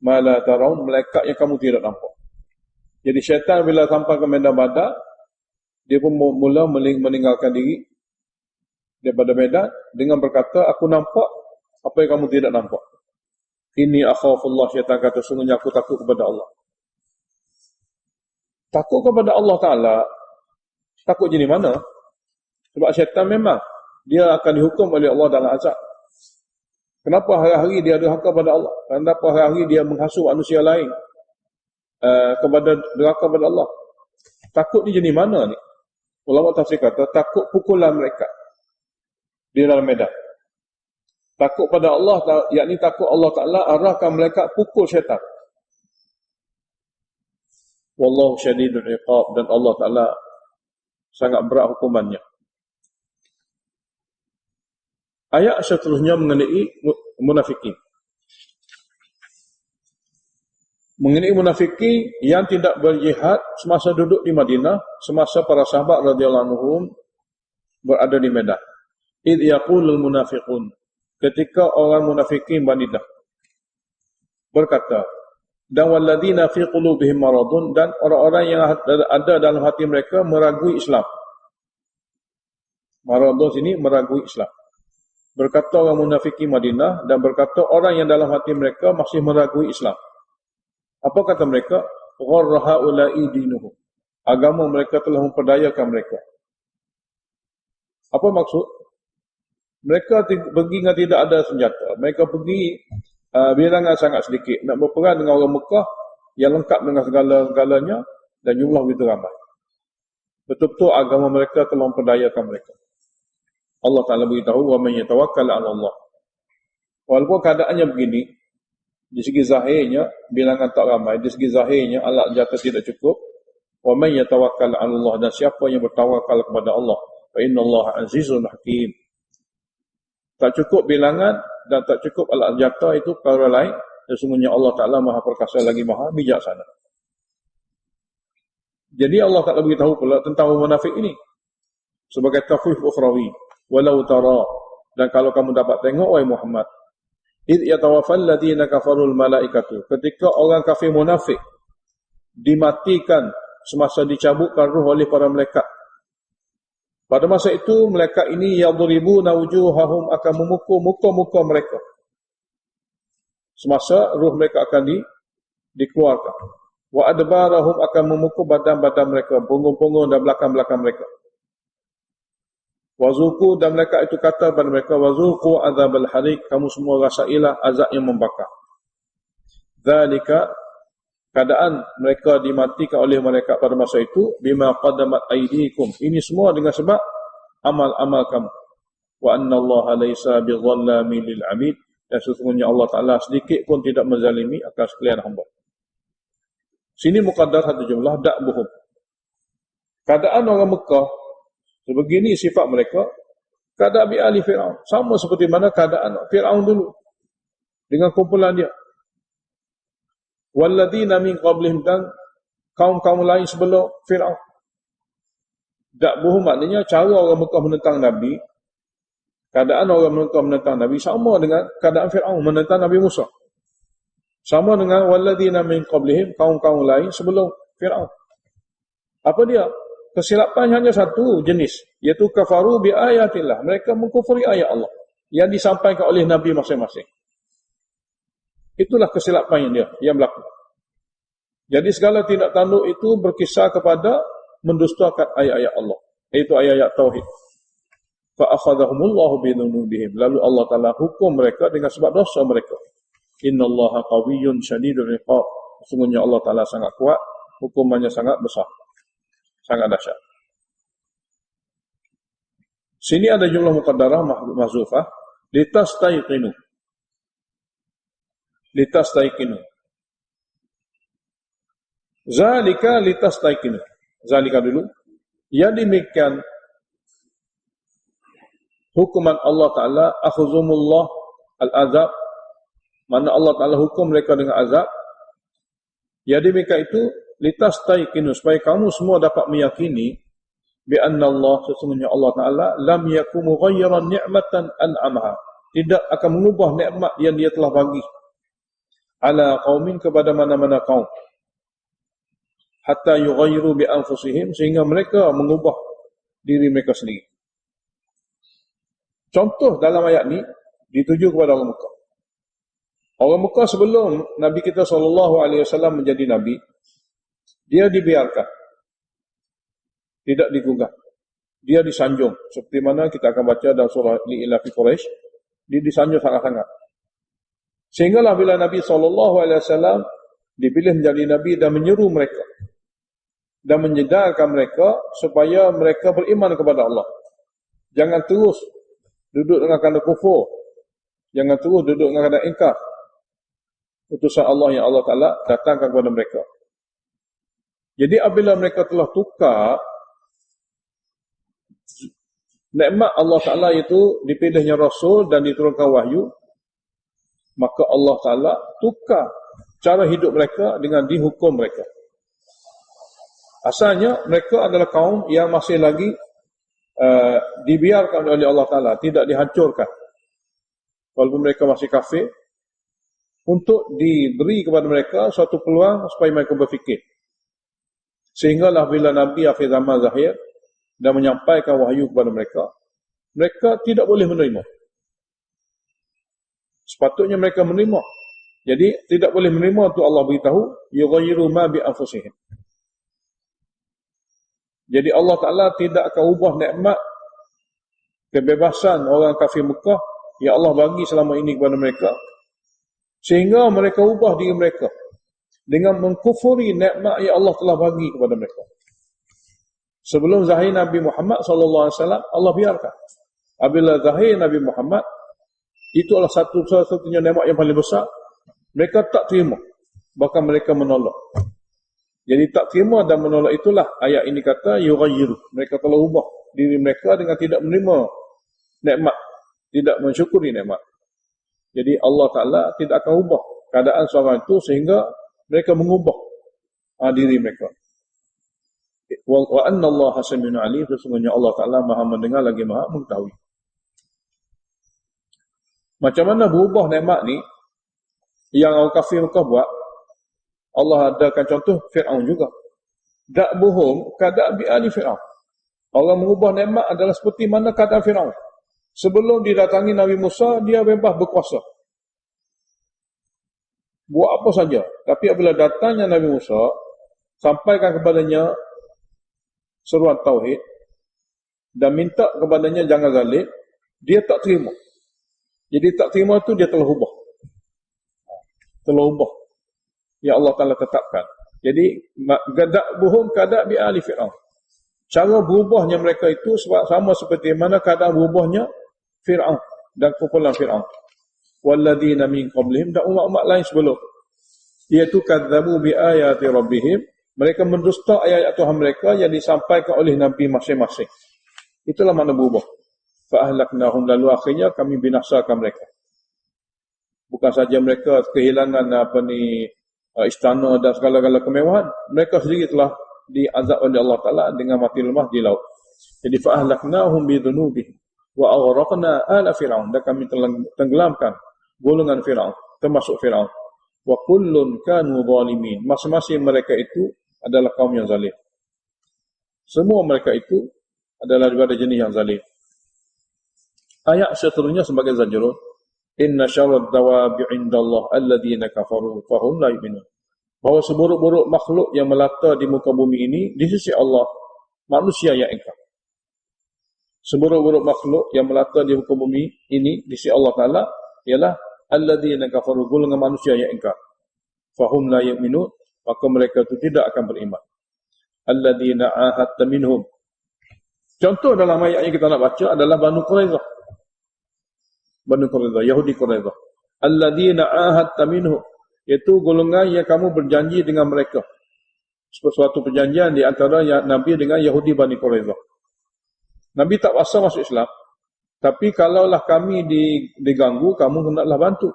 Mala taraun, malaikat yang kamu tidak nampak. Jadi syaitan bila sampai ke medan Badar, dia pun mula meninggalkan diri daripada medan dengan berkata, aku nampak apa yang kamu tidak nampak. Ini akhafullah, syaitan kata, sesungguhnya aku takut kepada Allah. Takut kepada Allah Ta'ala, takut jenis mana? Sebab syaitan memang dia akan dihukum oleh Allah dalam azab. Kenapa hari-hari dia durhaka kepada Allah? Kenapa hari-hari dia menghasut manusia lain kepada durhaka kepada Allah? Takut ni jenis mana ni? Ulama tafsir kata, takut pukulan mereka di dalam medan. Takut pada Allah, yakni takut Allah Ta'ala arahkan mereka pukul syaitan. Wallahu syadidul iqab, dan Allah Ta'ala sangat berat hukumannya. Ayat seterusnya mengenai munafikin. Mengenai munafikin yang tidak berjihad semasa duduk di Madinah, semasa para sahabat radhiyallahu anhum berada di Medan. Idh yaqulul munafiqun, ketika orang munafikin Madinah berkata, dan walladzina fi qulubihim maradun, dan orang-orang yang ada dalam hati mereka meragui Islam. Maradun sini meragui Islam. Berkata orang munafikin Madinah, dan berkata orang yang dalam hati mereka masih meragui Islam. Apa kata mereka? Gharra haula'i dinuhum, agama mereka telah memperdayakan mereka. Apa maksud? Mereka pergi dengan tidak ada senjata. Mereka pergi bilangan sangat sedikit, nak berperang dengan orang Mekah yang lengkap dengan segala-galanya dan jumlah begitu ramai. Betul-betul agama mereka telah memperdayakan mereka. Allah Ta'ala beritahu, wa man yatawakkal 'ala Allah. Walaupun keadaannya begini, di segi zahirnya bilangan tak ramai, di segi zahirnya alat senjata tidak cukup. Wa man yatawakkal 'ala Allah, dan siapa yang bertawakal kepada Allah, fa innallaha 'azizun hakim. Tak cukup bilangan dan tak cukup alat senjata itu perkara lain. Sesungguhnya Allah Ta'ala Maha Perkasa lagi Maha Bijaksana. Jadi Allah Ta'ala beritahu pula tentang orang munafik ini sebagai takhwif ukhrawi. Walau tara, dan kalau kamu dapat tengok wahai Muhammad, idh yatawaffal ladina kafarul malaikatu, ketika orang kafir munafik dimatikan semasa dicabutkan ruh oleh para malaikat. Pada masa itu malaikat ini yadribuna wujuhahum, akan memukul muka-muka mereka semasa ruh mereka akan dikeluarkan. Wa adbarahum, akan memukul badan-badan mereka, punggung-punggung dan belakang-belakang mereka. Wazuku, dan mereka itu kata kepada mereka, wazuku azabal hariq, kamu semua rasailah azab yang membakar. Dzalika, keadaan mereka dimatikan oleh mereka pada masa itu, bima qaddamat aydikum, ini semua dengan sebab amal-amal kamu. Wa annallaha laisa bizallamin lil 'abid, dan sesungguhnya Allah Ta'ala sedikit pun tidak menzalimi akan sekalian hamba. Sini muqaddar satu jumlah, da'buhum, keadaan orang Mekah sebegini sifat mereka, keadaan bi ahli Fir'aun, sama seperti mana keadaan Fir'aun dulu dengan kumpulan dia. Walladzina min qablihim, dan kaum-kaum lain sebelum Fir'aun. Da'buhum maknanya cara orang Mekah menentang Nabi, keadaan orang Mekah menentang Nabi sama dengan keadaan Fir'aun menentang Nabi Musa. Sama dengan walladzina min qablihim, kaum-kaum lain sebelum Fir'aun. Apa dia? Kesilapan hanya satu jenis, iaitu kafaru bi ayatillah, mereka mengkufuri ayat Allah yang disampaikan oleh Nabi masing-masing. Itulah kesilapan yang berlaku. Jadi segala tindak tanduk itu berkisar kepada mendustakan ayat-ayat Allah, iaitu ayat-ayat tauhid. fa akhadhahumullahu bi dhunubihim, lalu Allah Taala hukum mereka dengan sebab dosa mereka. Innallaha qawiyyun syadidul iqab, sesungguhnya Allah Taala sangat kuat, hukumannya sangat besar, sangat dahsyat. Sini ada jumlah muqaddarah mahzufah, litastayqinu. Zalika litastayqinu. Zalika dulu. Ya demikian hukuman Allah Ta'ala, akhuzumullah al-azab, mana Allah Ta'ala hukum mereka dengan azab. Ya demikian itu, litastayqinu, supaya kamu semua dapat meyakini, bi'anna Allah, sesungguhnya Allah Ta'ala, lam yakumu ghayran ni'matan an'amaha, tidak akan mengubah nikmat yang dia telah bagi, ala qaumin, kepada mana-mana kaum, hatta yughayyiru bi anfusihim, sehingga mereka mengubah diri mereka sendiri. Contoh dalam ayat ni dituju kepada orang Mekah. Orang Mekah sebelum Nabi kita SAW menjadi Nabi, dia dibiarkan, tidak digugah, dia disanjung, seperti mana kita akan baca dalam surah Li-Ilafi Quraisy, dia disanjung sangat-sangat. Sehinggalah bila Nabi SAW dipilih menjadi Nabi dan menyeru mereka dan menyedarkan mereka supaya mereka beriman kepada Allah. Jangan terus duduk dengan keadaan kufur, jangan terus duduk dengan keadaan ingkar utusan Allah yang Allah Ta'ala datangkan kepada mereka. Jadi apabila mereka telah tukar nikmat Allah Ta'ala itu dipilihnya Rasul dan diturunkan wahyu, maka Allah Ta'ala tukar cara hidup mereka dengan dihukum mereka. Asalnya mereka adalah kaum yang masih lagi dibiarkan oleh Allah Ta'ala, tidak dihancurkan. Walaupun mereka masih kafir, untuk diberi kepada mereka suatu peluang supaya mereka berfikir. Sehinggalah bila Nabi akhir zaman zahir dan menyampaikan wahyu kepada mereka, mereka tidak boleh menerima. Sepatutnya mereka menerima. Jadi tidak boleh menerima untuk Allah beritahu yughayyiru ma bi anfusihim. Jadi Allah Ta'ala tidak akan ubah nikmat kebebasan orang kafir Mekah yang Allah bagi selama ini kepada mereka, sehingga mereka ubah diri mereka dengan mengkufuri nikmat yang Allah telah bagi kepada mereka. Sebelum zahir Nabi Muhammad SAW, Allah biarkan. Apabila zahir Nabi Muhammad, itu adalah satu-satunya nikmat yang paling besar, mereka tak terima, bahkan mereka menolak. Jadi tak terima dan menolak itulah ayat ini kata yughayyiru, mereka telah ubah diri mereka dengan tidak menerima nikmat, tidak mensyukuri nikmat. Jadi Allah Ta'ala tidak akan ubah keadaan seorang itu sehingga mereka mengubah diri mereka. Wa anna Allah sami'un alim, sesungguhnya Allah Ta'ala Maha mendengar lagi Maha mengetahui. Macam mana berubah nikmat ni yang orang kafir Mekah buat? Allah adakan contoh Fir'aun juga. Tak bohong keadaan bi'ali Fir'aun. Orang mengubah nikmat adalah seperti mana keadaan Fir'aun. Sebelum didatangi Nabi Musa, dia bebas berkuasa, buat apa saja. Tapi apabila datangnya Nabi Musa, sampaikan kepadanya seruan tauhid dan minta kepadanya jangan zalim, dia tak terima. Jadi tak terima itu dia telah ubah. Yang Allah Ta'ala tetapkan. Jadi gadak bohong kadak bi'ali Fir'aun. Cara berubahnya mereka itu sama seperti mana keadaan berubahnya Fir'aun dan kumpulan Fir'aun. Walladzina min qablihim, dan umat-umat lain sebelum, iaitu kadzabu bi ayati rabbihim, mereka mendusta ayat-ayat Tuhan mereka yang disampaikan oleh nabi masing-masing. Itulah makna berubah. Fa ahlaknahum, lalu akhirnya kami binasakan mereka. Bukan saja mereka kehilangan istana dan segala-gala kemewahan, mereka sendiri telah diazab oleh Allah Ta'ala dengan mati lemah di laut. Jadi fa ahlaknahum bi dhunubihim wa aghraqna ala fir'aun, dan kami tenggelamkan golongan Fir'aun, termasuk Fir'aun. Wa kullun kanu zalimin, masing-masing mereka itu adalah kaum yang zalim. Semua mereka itu adalah daripada jenis yang zalim. Ayat seterusnya sebagai zajrun, inna syarrad dawabi 'indallah alladhina kafaru fahum la yu'minun. Bahawa seburuk-buruk makhluk yang melata di muka bumi ini di sisi Allah, manusia yang ingkar. seburuk-buruk makhluk yang melata di muka bumi ini di sisi Allah Ta'ala ialah alladzina kafaru, golongan manusia yang ingkar. Fahum la yu'minun, maka mereka itu tidak akan beriman. Alladzina ahadta minhum. Contoh dalam ayat yang kita nak baca adalah Banu Quraidah. Banu Quraidah, Yahudi Quraidah. Alladzina ahadta minhum, iaitu golongan yang kamu berjanji dengan mereka. Suatu perjanjian di antara Nabi dengan Yahudi Bani Quraidah. Nabi tak paksa masuk Islam. Tapi kalaulah kami diganggu, kamu hendaklah bantu.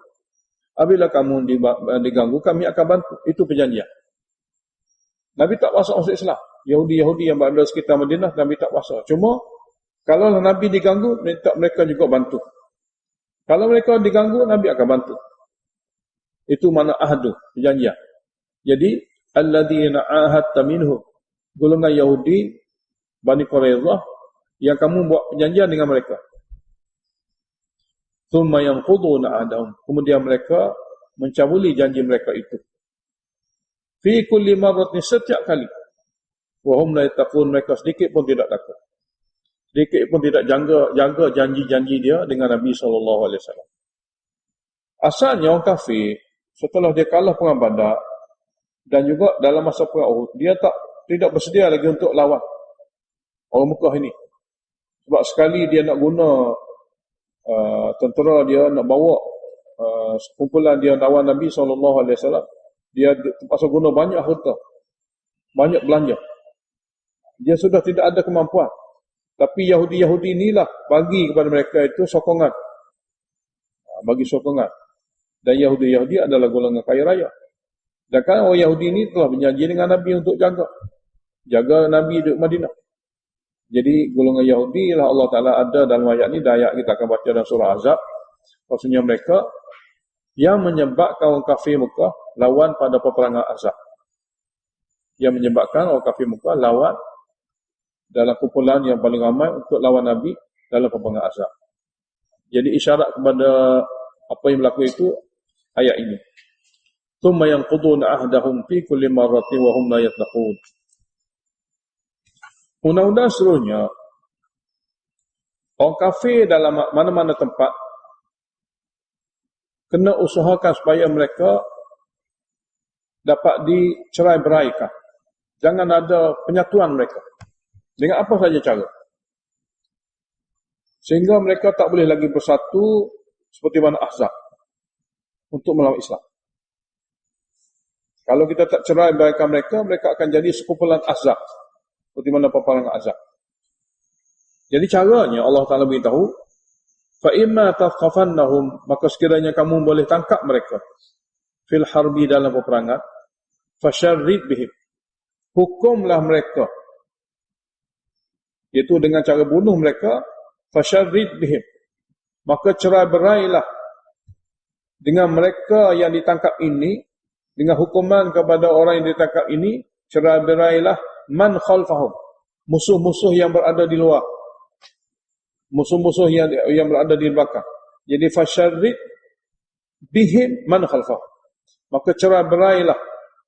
Apabila kamu diganggu, kami akan bantu. Itu perjanjian. Nabi tak paksa masuk Islam. Yahudi-Yahudi yang berada sekitar Madinah, Nabi tak paksa. Cuma, kalaulah Nabi diganggu, mereka juga bantu. Kalau mereka diganggu, Nabi akan bantu. Itu mana ahdu, perjanjian. Jadi, alladzina ahadta minhum, golongan Yahudi Bani Quraidah yang kamu buat perjanjian dengan mereka. Thumma yanquduna ahdahum, kemudian mereka mencabuli janji mereka itu. Fi kulli marratin, setiap kali. Wa hum la yattaqun, mereka sedikit pun tidak takut. Sedikit pun tidak jaga janji-janji dia dengan Nabi SAW. Asalnya orang kafir, setelah dia kalah perang Badar dan juga dalam masa perang Uhud, dia tidak bersedia lagi untuk lawan orang Mekah ini. Sebab sekali dia nak guna tentera dia, nak bawa kumpulan dia lawan Nabi SAW, dia terpaksa guna banyak harta, banyak belanja. Dia sudah tidak ada kemampuan. Tapi Yahudi-Yahudi inilah bagi kepada mereka itu sokongan. Bagi sokongan. Dan Yahudi-Yahudi adalah golongan kaya raya. Dan kan orang Yahudi ini telah berjanji dengan Nabi untuk jaga Nabi di Madinah. Jadi golongan Yahudi lah Allah Ta'ala ada dalam ayat ini, dan ayat kita akan baca dalam surah Ahzab. Maksudnya mereka yang menyebabkan orang kafir Mekah lawan pada peperangan Ahzab. Yang menyebabkan orang kafir Mekah lawan dalam kumpulan yang paling ramai untuk lawan Nabi dalam peperangan Ahzab. Jadi isyarat kepada apa yang berlaku itu ayat ini. Tsumma yanquduna ahdahum fi kulli marratin wa hum la yattaqun. Undang-undang seluruhnya, orang kafir dalam mana-mana tempat kena usahakan supaya mereka dapat dicerai-beraikan. Jangan ada penyatuan mereka. Dengan apa saja cara. Sehingga mereka tak boleh lagi bersatu seperti mana Ahzab untuk melawan Islam. Kalau kita tak cerai-beraikan mereka, mereka akan jadi sekumpulan Ahzab. Seperti mana peperangan Ahzab. Jadi caranya Allah Ta'ala beritahu, فَإِمَّا تَثْقَفَنَّهُمْ, maka sekiranya kamu boleh tangkap mereka fil harbi, dalam peperangan, فَشَرِّدْ بِهِمْ, hukumlah mereka, iaitu dengan cara bunuh mereka, فَشَرِّدْ بِهِمْ, maka cerai-berailah dengan mereka yang ditangkap ini, dengan hukuman kepada orang yang ditangkap ini, cerai-berailah man khalfahum, musuh-musuh yang berada di luar, musuh-musuh yang berada di belakang. Jadi fasyarrid bihim man khalfahum, maka cerai-berailah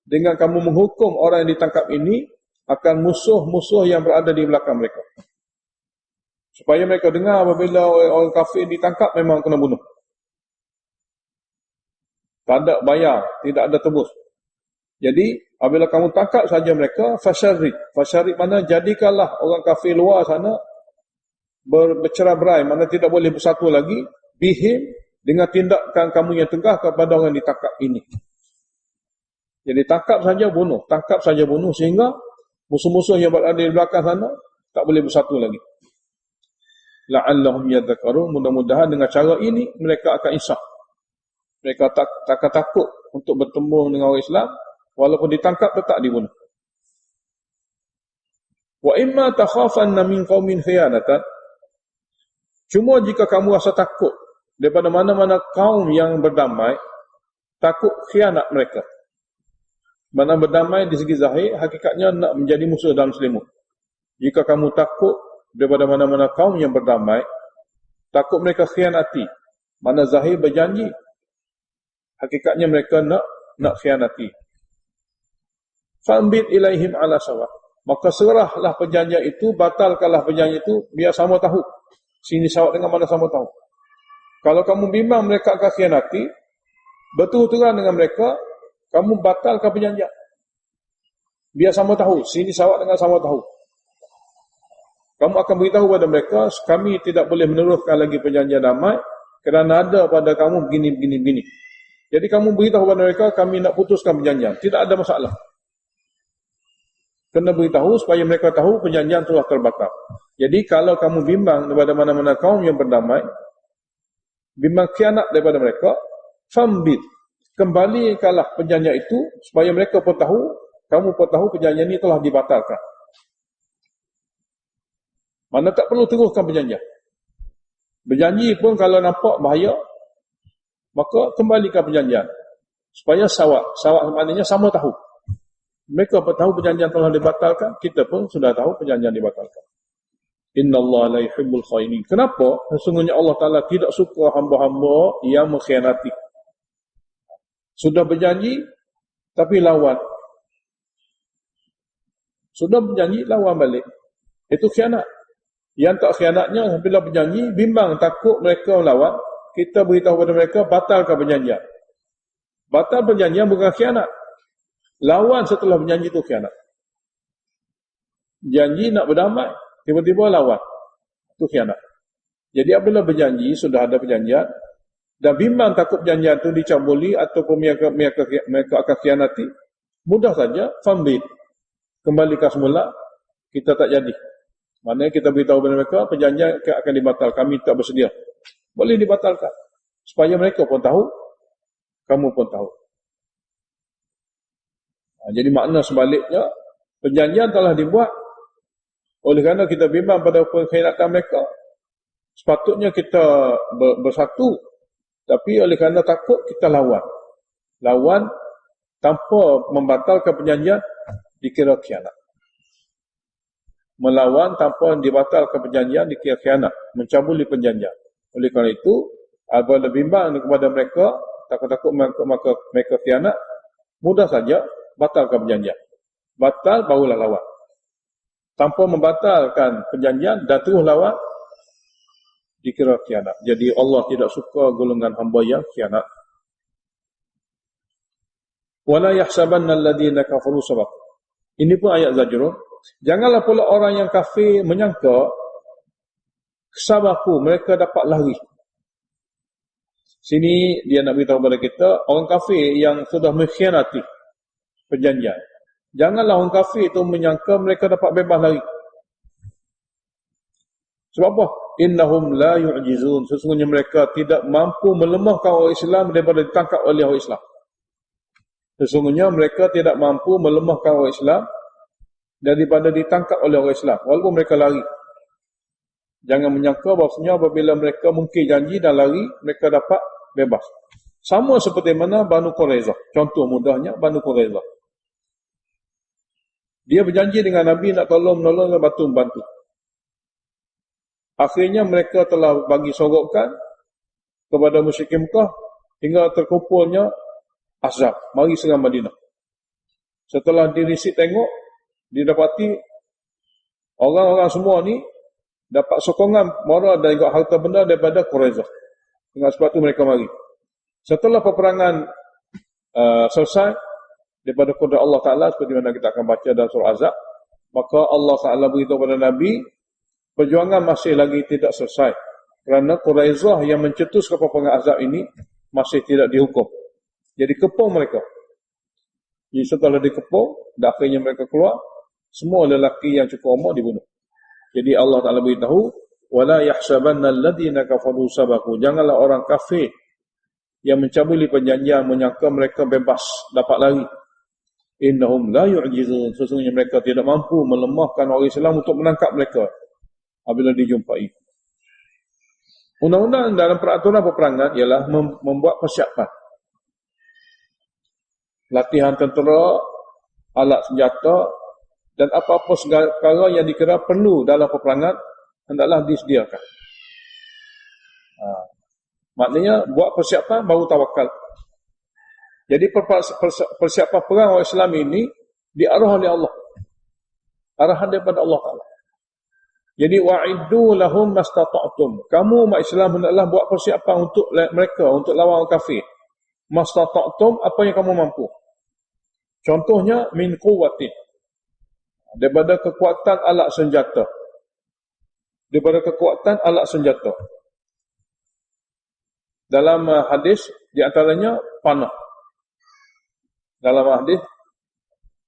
dengan kamu menghukum orang yang ditangkap ini akan musuh-musuh yang berada di belakang mereka, supaya mereka dengar apabila orang kafir ditangkap memang kena bunuh, tak ada bayar, tidak ada tebus. Jadi apabila kamu tangkap saja mereka, fasyarrid mana jadikanlah orang kafir luar sana bercerai-berai, mana tidak boleh bersatu lagi, bihim, dengan tindakan kamu yang tegah kepada orang yang ditangkap ini. Jadi tangkap saja bunuh, sehingga musuh-musuh yang berada di belakang sana tak boleh bersatu lagi. La'allahum yadhakkarun, mudah-mudahan dengan cara ini mereka akan insaf. Mereka takkan takut untuk bertemu dengan orang Islam, walaupun ditangkap tetap dibunuh. Wa imma takhafanna min qaumin khiyanatan, cuma jika kamu rasa takut daripada mana-mana kaum yang berdamai, takut khianat mereka. Mana berdamai di segi zahir, hakikatnya nak menjadi musuh dalam selimut. Jika kamu takut daripada mana-mana kaum yang berdamai, takut mereka khianati, mana zahir berjanji, hakikatnya mereka nak khianati. Fambit ilaihim ala sawa, maka serahlah perjanjian itu, batalkanlah perjanjian itu, biar sama tahu. Sini sawat dengan mana sama tahu. Kalau kamu bimbang mereka akan khianati, betul-betulan dengan mereka, kamu batalkan perjanjian. Biar sama tahu, sini sawat dengan sama tahu. Kamu akan beritahu kepada mereka, kami tidak boleh meneruskan lagi perjanjian damai, kerana ada pada kamu begini. Jadi kamu beritahu kepada mereka, kami nak putuskan perjanjian. Tidak ada masalah. Kena beritahu supaya mereka tahu perjanjian telah terbatal. Jadi kalau kamu bimbang daripada mana-mana kaum yang berdamai, bimbang khianat daripada mereka, fambit, kembalikanlah perjanjian itu supaya mereka pun tahu, kamu pun tahu perjanjian ini telah dibatalkan. Mana tak perlu teruskan perjanjian. Berjanji pun kalau nampak bahaya, maka kembalikan perjanjian supaya sawak maknanya sama tahu. Mereka pun tahu perjanjian telah dibatalkan, kita pun sudah tahu perjanjian dibatalkan. Innallaha la yuhibbul khainin. Kenapa? Sesungguhnya Allah Taala tidak suka hamba-hamba yang mengkhianati. Sudah berjanji tapi lawan. Sudah berjanji lawan balik. Itu khianat. Yang tak khianatnya bila berjanji bimbang takut mereka melawan, kita beritahu kepada mereka batalkan perjanjian. Batal perjanjian bukan khianat. Lawan setelah berjanji itu khianat. Janji nak berdamai, tiba-tiba lawan. Itu khianat. Jadi apabila berjanji, sudah ada perjanjian, dan bimbang takut perjanjian itu dicabuli ataupun mereka akan khianati, mudah saja, fambit. Kembalikan semula, kita tak jadi. Maknanya kita beritahu kepada mereka, perjanjian akan dibatal, kami tak bersedia. Boleh dibatalkan. Supaya mereka pun tahu, kamu pun tahu. Jadi makna sebaliknya, perjanjian telah dibuat, oleh kerana kita bimbang pada pengkhianatan mereka, sepatutnya kita bersatu, tapi oleh kerana takut kita lawan. Lawan tanpa membatalkan perjanjian, dikira khianat. Melawan tanpa dibatalkan perjanjian, dikira khianat, mencabuli perjanjian. Oleh kerana itu, apabila bimbang kepada mereka, takut-takut maka mereka khianat, mudah saja batalkan perjanjian. Batal barulah lawan. Tanpa membatalkan perjanjian dan terus lawan, dikira khianat. Jadi Allah tidak suka golongan hamba yang khianat. Wala yahsabanna alladhina kafaru sabaq. Ini pun ayat zajrun. Janganlah pula orang yang kafir menyangka sabaku, mereka dapat lari. Sini dia nak beritahu kepada kita, orang kafir yang sudah mengkhianati perjanjian. Janganlah orang kafir itu menyangka mereka dapat bebas lari. Sebab apa? Innahum la yu'jizun. Sesungguhnya mereka tidak mampu melemahkan orang Islam daripada ditangkap oleh orang Islam. Sesungguhnya mereka tidak mampu melemahkan orang Islam daripada ditangkap oleh orang Islam, walaupun mereka lari. Jangan menyangka bahawasanya apabila mereka mungkir janji dan lari, mereka dapat bebas. Sama seperti mana Banu Quraizah. Contoh mudahnya Banu Quraizah. Dia berjanji dengan Nabi nak tolong-menolong dan bantu-bantu. Akhirnya mereka telah bagi sogokkan kepada musyrikin Mekah hingga terkumpulnya Ahzab, mari serang Madinah. Setelah dirisik tengok, didapati orang-orang semua ni dapat sokongan moral dan juga harta benda daripada Quraizah. Dengan sebab itu mereka mari. Setelah peperangan selesai, daripada kudrat Allah Ta'ala, seperti mana kita akan baca dalam surah Ahzab, maka Allah Ta'ala beritahu kepada Nabi, perjuangan masih lagi tidak selesai. Kerana Quraizah yang mencetuskan peperangan Ahzab ini masih tidak dihukum. Jadi kepung mereka. Jadi setelah dikepung, dan akhirnya mereka keluar, semua lelaki yang cukup umur dibunuh. Jadi Allah Ta'ala beritahu, وَلَا يَحْسَبَنَّ الَّذِينَ كَفَرُوا سَبَقُوا. Janganlah orang kafir yang mencabuli perjanjian menyangka mereka bebas dapat lari. Innahum la yu'jizun. Sesungguhnya mereka tidak mampu melemahkan orang Islam untuk menangkap mereka apabila dijumpai. Undang-undang dalam peraturan peperangan ialah membuat persiapan. Latihan tentera, alat senjata dan apa-apa segala yang dikira perlu dalam peperangan hendaklah disediakan. Maknanya buat persiapan baru tawakal. Jadi persiapan perang orang Islam ini diarah oleh Allah. Arahan daripada Allah Ta'ala. Jadi wa'iddu lahum mastata'tum. Kamu umat Islam hendaklah buat persiapan untuk mereka, untuk lawan orang kafir. Mastata'tum, apa yang kamu mampu. Contohnya min quwwatin. Daripada kekuatan alat senjata. Daripada kekuatan alat senjata. Dalam hadis di antaranya panah. Dalam hadis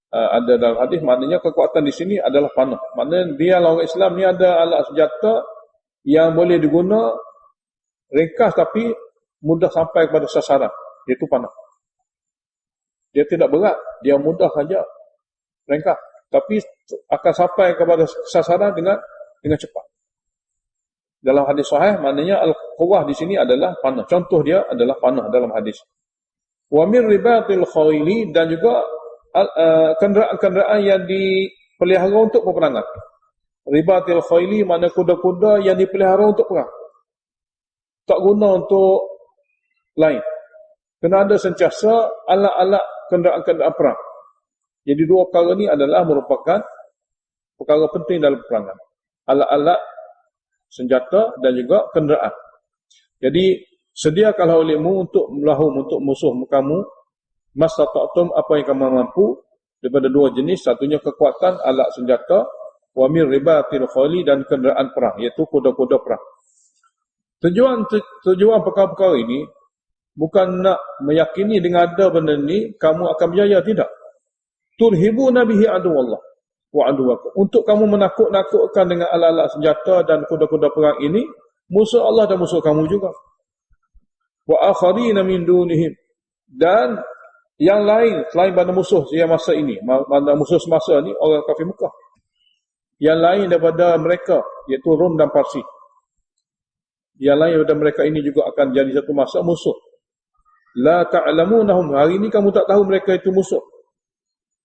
ada dalam hadis maknanya kekuatan di sini adalah panah. Maknanya dia orang Islam ni ada alat senjata yang boleh diguna ringkas tapi mudah sampai kepada sasaran, iaitu panah. Dia tidak berat, dia mudah saja ringkas tapi akan sampai kepada sasaran dengan cepat. Dalam hadis sahih maknanya al-quwwah di sini adalah panah. Contoh dia adalah panah dalam hadis. Wa min ribatil khayli, dan juga kenderaan-kenderaan yang dipelihara untuk peperangan. Ribatil khayli makna kuda-kuda yang dipelihara untuk perang. Tak guna untuk lain. Kena ada sentiasa alat-alat kenderaan-kenderaan perang. Jadi dua perkara ni adalah merupakan perkara penting dalam peperangan. Alat-alat senjata dan juga kenderaan. Jadi sediakanlah olehmu untuk melahum untuk musuh kamu mastata'tum, apa yang kamu mampu, daripada dua jenis. Satunya kekuatan alat senjata, wa min ribatil khayli, dan kenderaan perang, iaitu kuda-kuda perang. Tujuan perkara-perkara ini bukan nak meyakini dengan ada benda ni kamu akan berjaya, tidak. Turhibuna bihi aduwallah wa aduwakum, untuk kamu menakut-nakutkan dengan alat-alat senjata dan kuda-kuda perang ini musuh Allah dan musuh kamu juga. Wa akharina min dunihim, dan yang lain selain pada musuh yang masa ini, pada musuh semasa ni orang kafir Mekah. Yang lain daripada mereka, iaitu Rom dan Parsi. Yang lain daripada mereka ini juga akan jadi satu masa musuh. La ta'lamunahum, hari ini kamu tak tahu mereka itu musuh.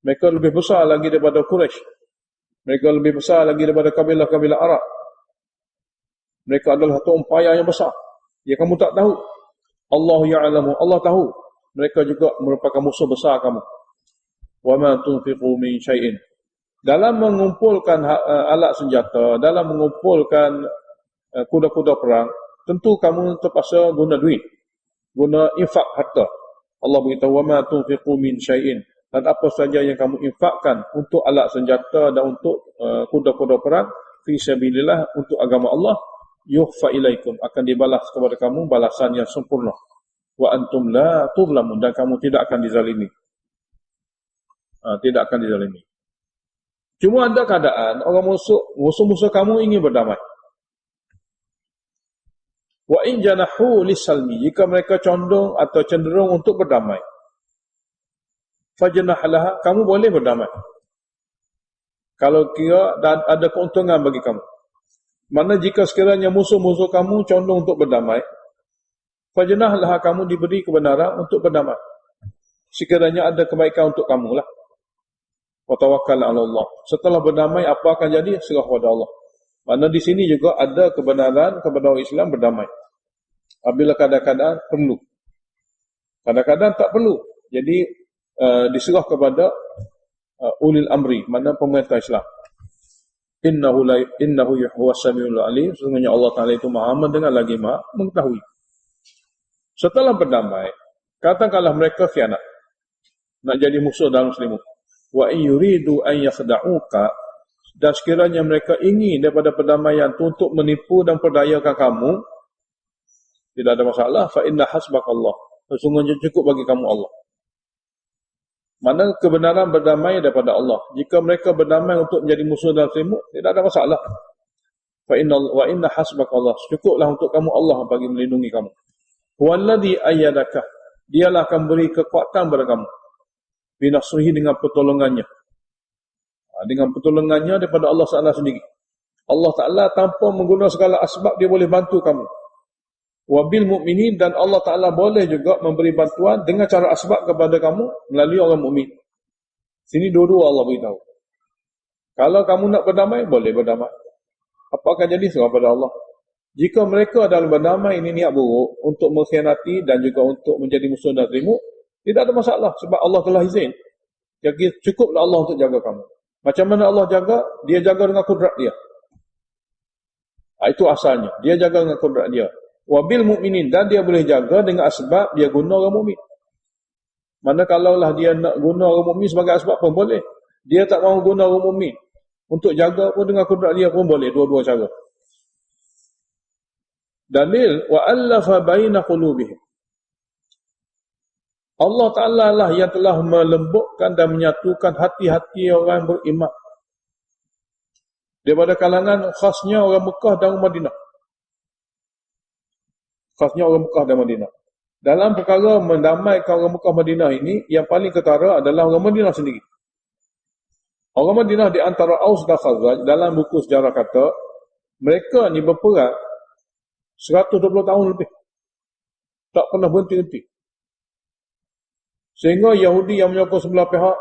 Mereka lebih besar lagi daripada Quraisy. Mereka lebih besar lagi daripada kabilah-kabilah Arab. Mereka adalah satu umpaya yang besar. Ya, kamu tak tahu. Allah ya'lamu, Allah tahu. Mereka juga merupakan musuh besar kamu. Wa ma tunfiqu min syai'in. Dalam mengumpulkan alat senjata, dalam mengumpulkan kuda-kuda perang, tentu kamu terpaksa guna duit, guna infak harta. Allah beritahu wa ma tunfiqu min syai'in, dan apa saja yang kamu infakkan untuk alat senjata dan untuk kuda-kuda perang fi sabilillah, untuk agama Allah, yuhfa ilaikum, akan dibalas kepada kamu balasan yang sempurna. Wa antum la tuzlamun, dan kamu tidak akan dizalimi. Tidak akan dizalimi. Cuma ada keadaan orang musuh-musuh kamu ingin berdamai. Wa in janahu lisalmi, jika mereka condong atau cenderung untuk berdamai, fajnah laha, kamu boleh berdamai. Kalau kira dan ada keuntungan bagi kamu. Mana jika sekiranya musuh-musuh kamu condong untuk berdamai, fajnah laha, kamu diberi kebenaran untuk berdamai. Sekiranya ada kebaikan untuk kamu lah. Wa tawakkal 'ala Allah. Setelah berdamai, apa akan jadi? Serah pada Allah. Mana di sini juga ada kebenaran kepada orang Islam berdamai. Apabila kadang-kadang perlu. Kadang-kadang tak perlu. Jadi diserah kepada ulil amri, mana pemerintah Islam. Innahu huwas samiul alim. Sesungguhnya Allah Ta'ala itu Maha mendengar lagi Maha mengetahui. Setelah berdamai, katakanlah mereka khianat, nak jadi musuh dalam selimut. Wa in yuridu an yakhda'uka, dan sekiranya mereka ingin daripada perdamaian untuk menipu dan perdayakan kamu, tidak ada masalah. Fa inna hasbakallah, sesungguhnya cukup bagi kamu Allah. Mana kebenaran berdamai daripada Allah. Jika mereka berdamai untuk menjadi musuh dalam selimut, tidak ada masalah. Fa inna hasbakallah, cukuplah untuk kamu Allah bagi melindungi kamu. Walladhi ayyadaka, dialah akan beri kekuatan kepada kamu, binasrihi, dengan pertolongannya. Dengan pertolongannya daripada Allah Ta'ala sendiri. Allah Ta'ala tanpa menggunakan segala asbab, dia boleh bantu kamu. Wabil mu'minin, dan Allah Ta'ala boleh juga memberi bantuan dengan cara asbab kepada kamu melalui orang mukmin. Sini dua-dua Allah beritahu. Kalau kamu nak berdamai, boleh berdamai. Apa akan jadi? Serah pada Allah. Jika mereka dalam berdamai ini niat buruk untuk mengkhianati dan juga untuk menjadi musuh dan selimut, tidak ada masalah sebab Allah telah izin. Jadi cukuplah Allah untuk jaga kamu. Macam mana Allah jaga? Dia jaga dengan kudrat dia. Itu asalnya. Dia jaga dengan kudrat dia. Wabil mu'minin, dan dia boleh jaga dengan asbab dia guna orang mukmin. Mana kalaulah dia nak guna orang mukmin sebagai asbab pun boleh. Dia tak mahu guna orang mukmin untuk jaga pun dengan kudrat dia pun boleh. Dua-dua cara. Dalil wa allafa baina qulubihim. Allah Ta'ala lah yang telah melembutkan dan menyatukan hati-hati orang beriman. Daripada kalangan khasnya orang Mekah dan Madinah. Khasnya orang Mekah dan Madinah. Dalam perkara mendamaikan orang Mekah Madinah ini, yang paling ketara adalah orang Madinah sendiri. Orang Madinah di antara Aus dan Khazraj, dalam buku sejarah kata, mereka ni berperang 120 tahun lebih. Tak pernah berhenti-henti. Sehingga Yahudi yang menyokong sebelah pihak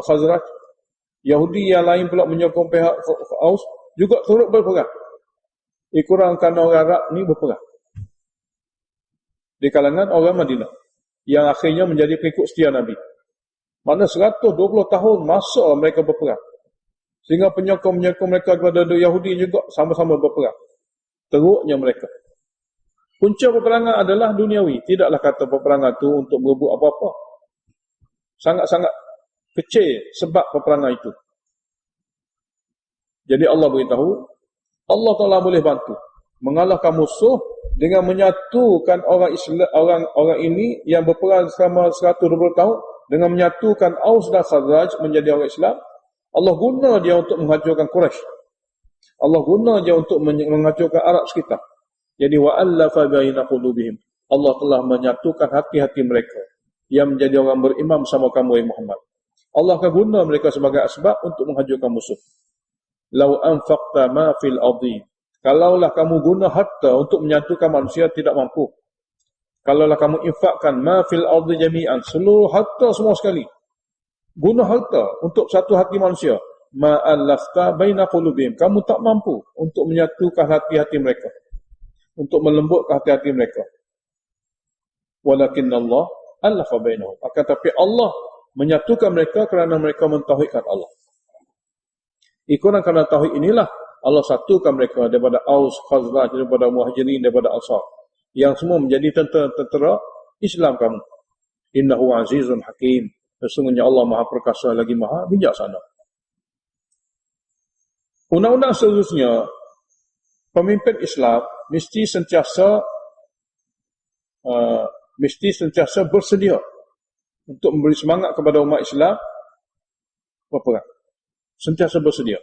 Khazraj, Yahudi yang lain pula menyokong pihak Aus, juga turut berperang. Kurangkan orang Arab ni berperang. Di kalangan orang Madinah, yang akhirnya menjadi pengikut setia Nabi. Mana 120 tahun masa mereka berperang. Sehingga penyokong-penyokong mereka kepada Yahudi juga sama-sama berperang. Teruknya mereka. Punca peperangan adalah duniawi. Tidaklah kata peperangan itu untuk berebut apa-apa. Sangat-sangat kecil sebab peperangan itu. Jadi Allah beritahu, Allah Ta'ala boleh bantu mengalahkan musuh dengan menyatukan orang Islam, orang ini yang berperang selama 120 tahun dengan menyatukan Aus dan Khazraj menjadi orang Islam. Allah guna dia untuk menghancurkan Quraisy. Allah guna dia untuk menghancurkan Arab sekitar. Jadi wa'allafa baina qulubihim. Allah telah menyatukan hati-hati mereka yang menjadi orang beriman bersama kamu wahai Muhammad. Allah akan guna mereka sebagai asbab untuk menghancurkan musuh. Lau anfaqta ma fil ardi. Kalaulah kamu guna harta untuk menyatukan manusia tidak mampu. Kalaulah kamu infakkan ma fil ardi jami'an, seluruh harta semua sekali. Guna harta untuk satu hati manusia, ma allafta baina qulubihim. Kamu tak mampu untuk menyatukan hati-hati mereka. Untuk melembutkan hati-hati mereka. Walakin Allah allafa bainahum. Akan tapi Allah menyatukan mereka kerana mereka mentauhidkan Allah. Ikuran kerana tauhid inilah Allah satukan mereka daripada Aus, Khazraj, daripada Muhajirin, daripada Ansar. Yang semua menjadi tentera Islam kamu. Innahu azizun hakim. Sesungguhnya Allah Maha Perkasa lagi Maha Bijaksana. Undang-undang seterusnya, pemimpin Islam mesti sentiasa bersedia untuk memberi semangat kepada umat Islam berperang. Sentiasa bersedia.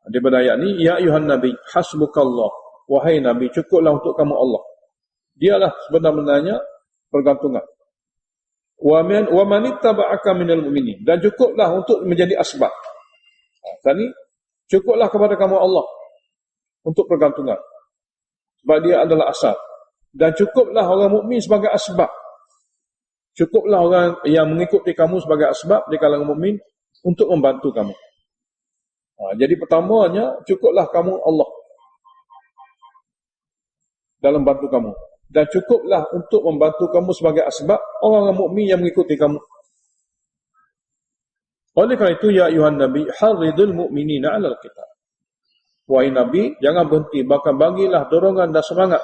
Daripada ayat ni, ya ayuhan nabi hasbukallah, wahai nabi cukuplah untuk kamu Allah. Dialah sebenarnya pergantungan. Wa man ittaba'aka minal mu'minin, dan cukuplah untuk menjadi asbab. Tadi cukuplah kepada kamu Allah untuk pergantungan. Sebab dia adalah asal. Dan cukuplah orang mukmin sebagai asbab. Cukuplah orang yang mengikuti kamu sebagai asbab di kalangan mukmin untuk membantu kamu. Jadi pertamanya, cukuplah kamu Allah dalam bantu kamu. Dan cukuplah untuk membantu kamu sebagai asbab orang mukmin yang mengikuti kamu. Oleh kerana itu, ya ayuhan Nabi, haridul mu'minina 'alal qital. Wahai Nabi, jangan berhenti, bahkan bagilah dorongan dan semangat.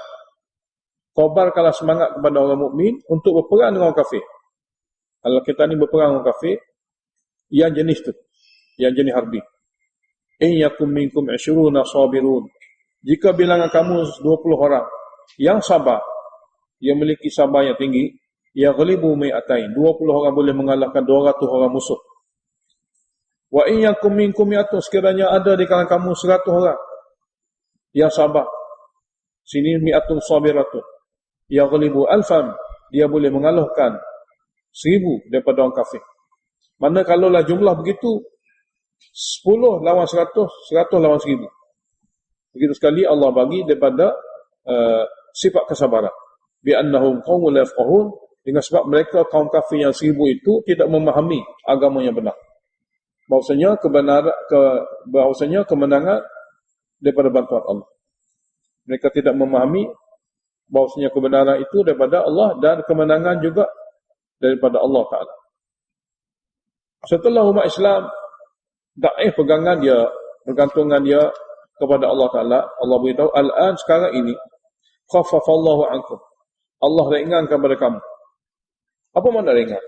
Kobarkanlah semangat kepada orang mukmin untuk berperang dengan orang kafir. Kalau kita ni berperang dengan orang kafir, yang jenis tu, yang jenis harbi. In yakum minkum 20 sabirun. Jika bilangan kamu 20 orang yang sabar, yang memiliki sabar yang tinggi, yaghlibu mi'atain, 20 orang boleh mengalahkan 200 orang musuh. Wa in yakum minkum mi'atun, sekiranya ada di kalangan kamu 100 orang yang sabar, sini mi'atun sabiratun, yaghlibu alfan, dia boleh mengalahkan 1000 daripada orang kafir. Mana kalaulah jumlah begitu, 10 lawan 100, 100 lawan 1000. Begitu sekali Allah bagi daripada sifat kesabaran. Bi'annahum qawmun la yafqahun, dengan sebab mereka kaum kafir yang 1000 itu tidak memahami agama yang benar. Bahawasanya kemenangan daripada bantuan Allah. Mereka tidak memahami bahawasanya kebenaran itu daripada Allah dan kemenangan juga daripada Allah Ta'ala. Setelah umat Islam Da'i pegangan dia, bergantungan dia kepada Allah Ta'ala. Allah beritahu, al-an sekarang ini, khaffafallahu ankum. Allah ringankan kepada kamu. Apa makna ringan?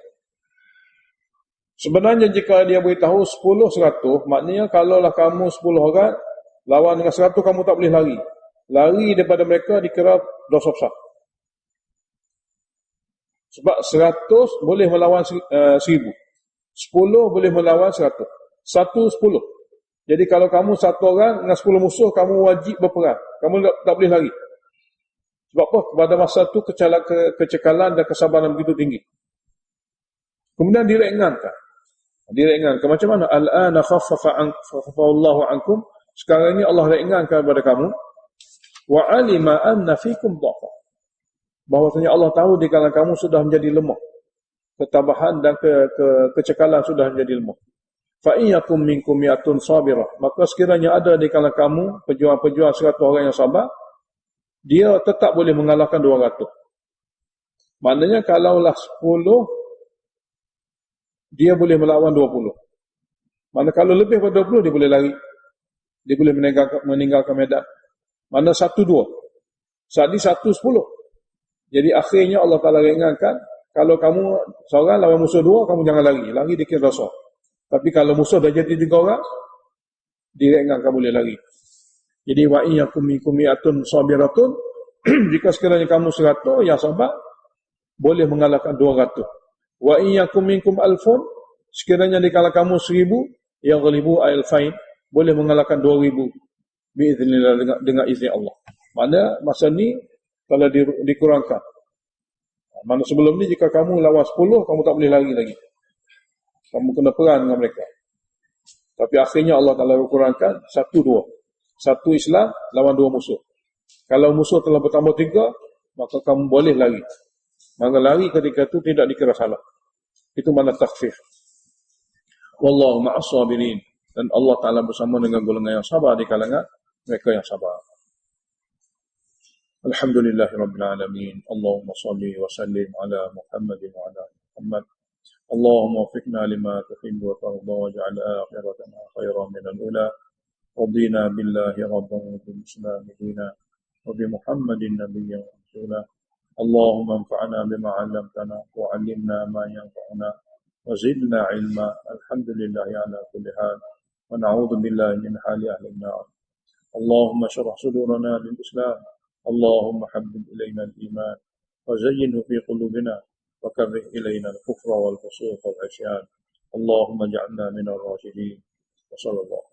Sebenarnya jika dia beritahu 10-100, maknanya kalaulah kamu 10 orang, lawan dengan 100 kamu tak boleh lari. Lari daripada mereka dikira dosa besar. Sebab 100 boleh melawan 1000. 10 boleh melawan 100. 1-10. Jadi kalau kamu 1 orang dengan 10 musuh, kamu wajib berperang. Kamu tak boleh lari. Sebab apa? Pada masa itu kecekalan dan kesabaran begitu tinggi. Kemudian diringankan. Macam mana? Al-ana khaffafallahu ankum. Sekarang ini Allah ringankan kepada kamu. Wa alima anna fikum dhafa. Bahwasanya Allah tahu di kalangan kamu sudah menjadi lemah. Ketabahan dan kecekalan sudah menjadi lemah. Fa iyyakum minkum mi'atun sabirah. Maka sekiranya ada di kalangan kamu pejuang-pejuang 100 orang yang sabar, dia tetap boleh mengalahkan 200. Maknanya kalaulah 10, dia boleh melawan 20. Mana kalau lebih pada 20, dia boleh lari. Dia boleh meninggalkan medan. Mana 1-2. Saat ini 1-10. Jadi akhirnya Allah Ta'ala ringankan, kalau kamu seorang lawan musuh 2, kamu jangan lari. Lari dikira dosa. Tapi kalau musuh dah jadi 3 orang, diringankan boleh lari. Jadi wa iyyakum minkum mi'atun sabiratun, jika sekiranya kamu 100 yang sabar, boleh mengalahkan 200. Wa iyyakum minkum alfun, sekiranya di kalangan kamu 1000, yaghlibu alfain, boleh mengalahkan 2000 biiznillah, dengan izin Allah. Mana masa ni kalau dikurangkan. Mana sebelum ni jika kamu lawan 10, kamu tak boleh lari lagi. Kamu kena perang dengan mereka. Tapi akhirnya Allah Ta'ala kurangkan 1-2. 1 Islam lawan 2 musuh. Kalau musuh telah bertambah 3, maka kamu boleh lari. Maka lari ketika itu tidak dikira salah. Itu makna takhfif. Wallahu ma'as sabirin. Dan Allah Ta'ala bersama dengan golongan yang sabar di kalangan mereka yang sabar. Alhamdulillahirabbil alamin. Allahumma shalli wa sallim ala Muhammadin wa ala Muhammad. Allahumma waffiqna lima tuhibbu wa tarda waj'al akhiratana khairan min al-ula. Radina billahi rabban wa bil islam dinan wa bi Muhammadin nabiyyan wa rasula. Allahumma anfa'na bima 'allamtana wa 'allimna ma yanfa'una wa zidna 'ilma. Alhamdulillahi ala kulli hal. Wa na'udzu billahi min hali ahli an-nar. Allahumma shrah sudurana lil Islam. اللهم حبب إلينا الإيمان وزينه في قلوبنا وكره إلينا الكفر والفسوق والعصيان اللهم اجعلنا من الراشدين وصلى الله